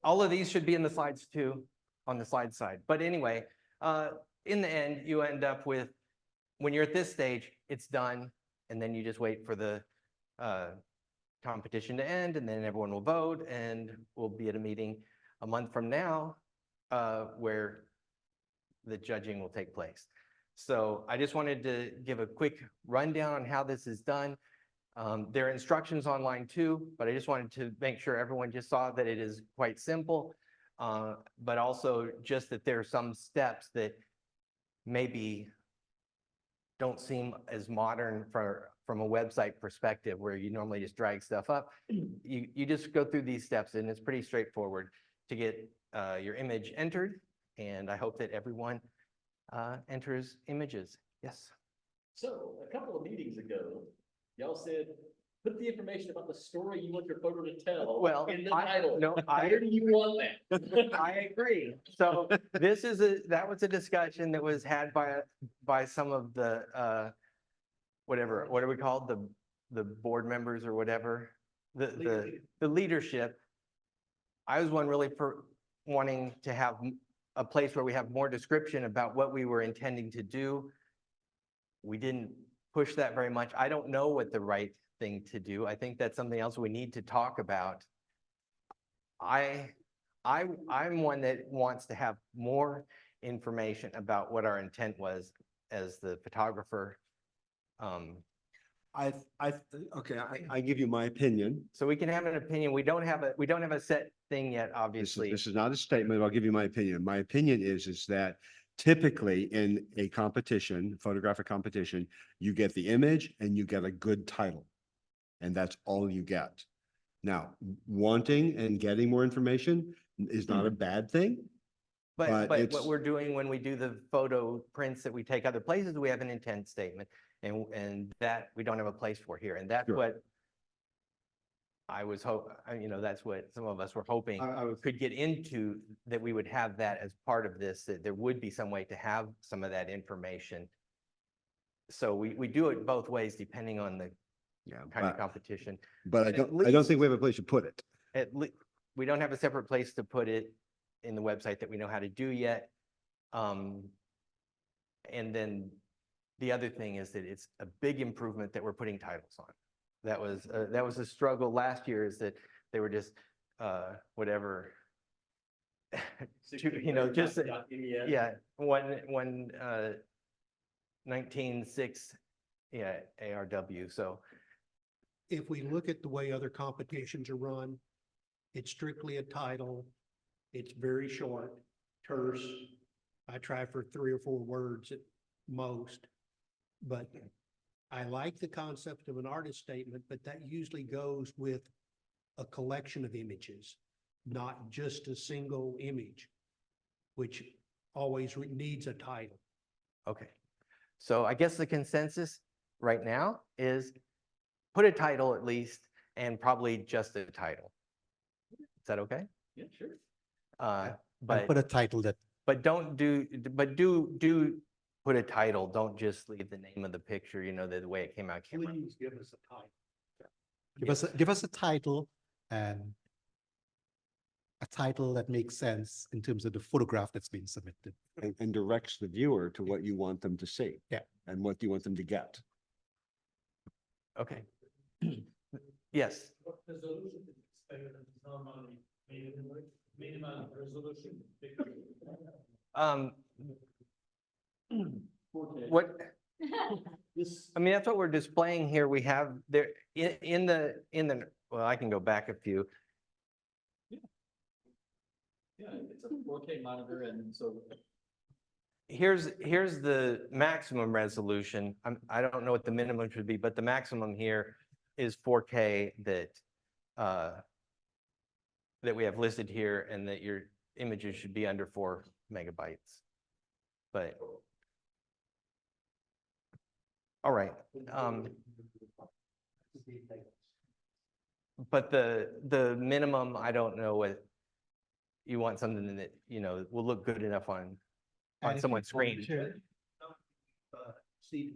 all of these should be in the slides too, on the slide side. But anyway, in the end, you end up with, when you're at this stage, it's done, and then you just wait for the competition to end, and then everyone will vote, and we'll be at a meeting a month from now where the judging will take place. So I just wanted to give a quick rundown on how this is done. There are instructions online too, but I just wanted to make sure everyone just saw that it is quite simple. But also just that there are some steps that maybe don't seem as modern from a website perspective where you normally just drag stuff up. You just go through these steps and it's pretty straightforward to get your image entered. And I hope that everyone enters images. Yes. So a couple of meetings ago, y'all said, put the information about the story you want your photo to tell. Well, in the I- title. no, Where do you want that? I agree. So this is that was a discussion that was had by some of the what are we called? The board members or whatever, the leadership. I was one really for wanting to have a place where we have more description about what we were intending to do. We didn't push that very much. I don't know what the right thing to do. I think that's something else we need to talk about. I'm one that wants to have more information about what our intent was as the photographer. Okay, I give you my opinion. So we can have an opinion. We don't have a set thing yet, This obviously. is not a statement. I'll give you my opinion. My opinion is that typically in a competition, photographic competition, you get the image and you get a good title. And that's all you get. Now, wanting and getting more information is not a bad thing. But but what it's- we're doing when we do the photo prints that we take other places, we have an intent statement. And that we don't have a place for here. And that's Sure. what I was that's what some of us were hoping I was, could get into, that we would have that as part of this, that there would be some way to have some of that information. So we do it both ways depending on the yeah, kind of competition. but I at don't think we have a place to put it. At least, we don't have a separate place to put it in the website that we know how to do yet. And then the other thing is that it's a big improvement that we're putting titles on. That was a struggle last year, is that they were just whatever. Just yeah, 19.6 ARW. So If we look at the way other competitions are run, it's strictly a title. It's very short, terse. I try for 3 or 4 words at most. But I like the concept of an artist statement, but that usually goes with a collection of images, not just a single image, which always needs a title. okay. So I guess the consensus right now is put a title at least, and probably just a title. Is that okay? Yeah, sure. And But put a title that, do put a title. Don't just leave the name of the picture, the way it came out. Camera. Please give us a title. give us a title and a title that makes sense in terms of the photograph that's been submitted. And directs the viewer to what you want them to see. Yeah. And what you want them to get. Okay. Yes. What resolution is expected normally, minimum resolution? What, I mean, that's what we're displaying here. We have there in the, well, I can go back a few. Yeah, it's a 4K monitor, and so Here's the maximum resolution. I don't know what the minimum should be, but the maximum here is 4K that we have listed here, and that your images should be under 4 megabytes. But all right. But the minimum, I don't know what you want, something that, will look good enough on someone's screen. Exceeded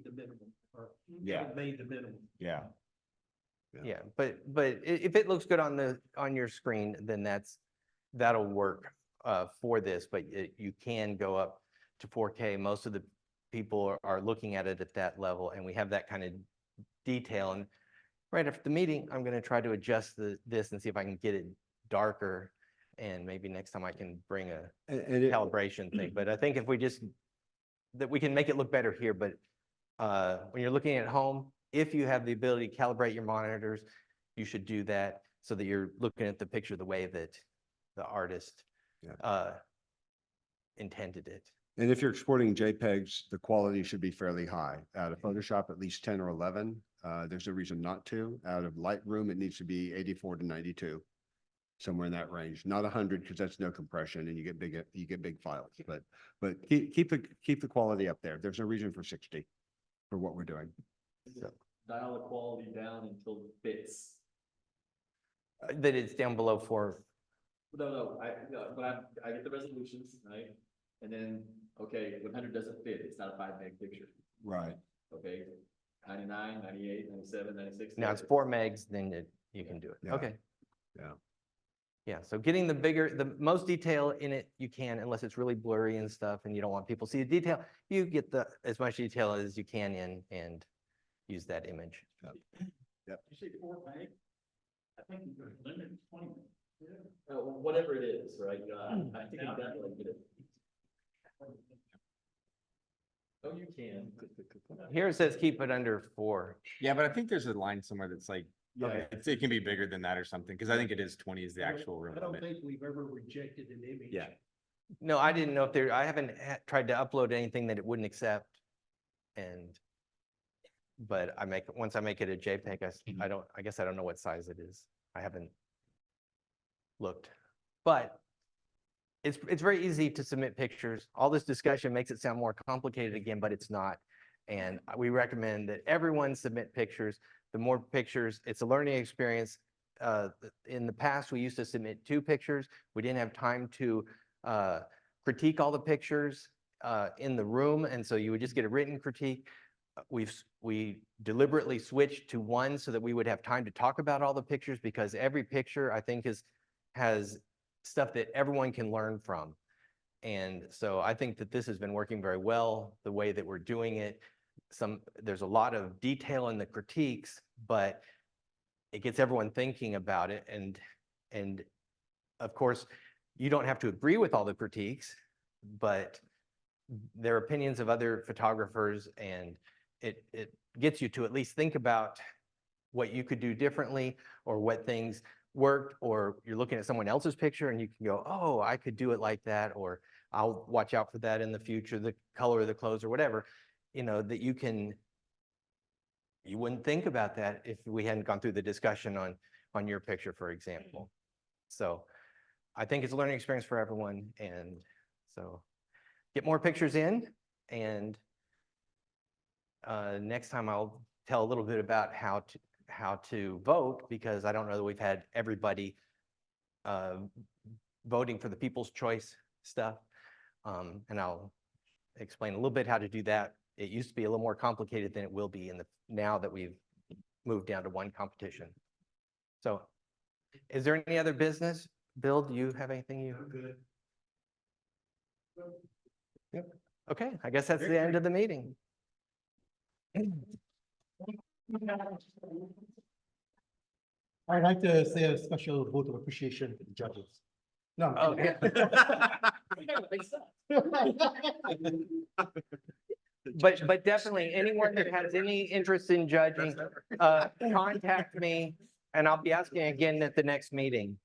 the minimum, or Yeah. haven't made the minimum. Yeah. Yeah, but if it looks good on your screen, then that'll work for this, but you can go up to 4K. Most of the people are looking at it at that level, and we have that kind of detail. And right after the meeting, I'm going to try to adjust this and see if I can get it darker. And maybe next time I can bring a And it, calibration thing. But I think if we just, that we can make it look better here, but when you're looking at home, if you have the ability to calibrate your monitors, you should do that so that you're looking at the picture the way that the artist intended it. And if you're exporting JPEGs, the quality should be fairly high. Out of Photoshop, at least 10 or 11. There's no reason not to. Out of Lightroom, it needs to be 84 to 92, somewhere in that range. Not 100 because that's no compression and you get big files. But keep the quality up there. There's no reason for 60 for what we're doing. Dial the quality down until it fits. That it's down below 4. No, I get the resolutions, right? And then, okay, 100 doesn't fit, it's not a 5 meg picture, Right. okay? 99, 98, 97, 96. Now it's 4 megs, then you can do it. Yeah. Okay. Yeah. Yeah, so getting the most detail in it you can, unless it's really blurry and stuff and you don't want people to see the detail, you get as much detail as you can in and use that image. You say 4 meg? I think you could limit 20. Whatever it is, right? I think I definitely get it. Oh, you can. Here it says keep it under 4. Yeah, but I think there's a line somewhere that's like, Okay. it can be bigger than that or something, because I think it is 20 is the actual room I don't limit. think we've ever rejected an image. Yeah. No, I didn't know if I haven't tried to upload anything that it wouldn't accept. But once I make it a JPEG, I guess I don't know what size it is. I haven't looked, but it's very easy to submit pictures. All this discussion makes it sound more complicated again, but it's not. And we recommend that everyone submit pictures. The more pictures, it's a learning experience. In the past, we used to submit 2 pictures. We didn't have time to critique all the pictures in the room, and so you would just get a written critique. We deliberately switched to 1 so that we would have time to talk about all the pictures, because every picture I think has stuff that everyone can learn from. And so I think that this has been working very well, the way that we're doing it. There's a lot of detail in the critiques, but it gets everyone thinking about it. And of course, you don't have to agree with all the critiques, but they're opinions of other photographers, and it gets you to at least think about what you could do differently, or what things worked, or you're looking at someone else's picture and you can go, oh, I could do it like that, or I'll watch out for that in the future, the color of the clothes or whatever, that you wouldn't think about that if we hadn't gone through the discussion on your picture, for example. So I think it's a learning experience for everyone. And so get more pictures in, and next time I'll tell a little bit about how to vote, because I don't know that we've had everybody voting for the People's Choice stuff. And I'll explain a little bit how to do that. It used to be a little more complicated than it will be now that we've moved down to 1 competition. So is there any other business? Bill, do you have anything you? Good. Yep. Okay, I guess that's the end of the meeting. I'd like to say a special vote of appreciation to the judges. No. Oh, yeah. But definitely anyone that has any interest in judging, contact me, and I'll be asking again at the next meeting.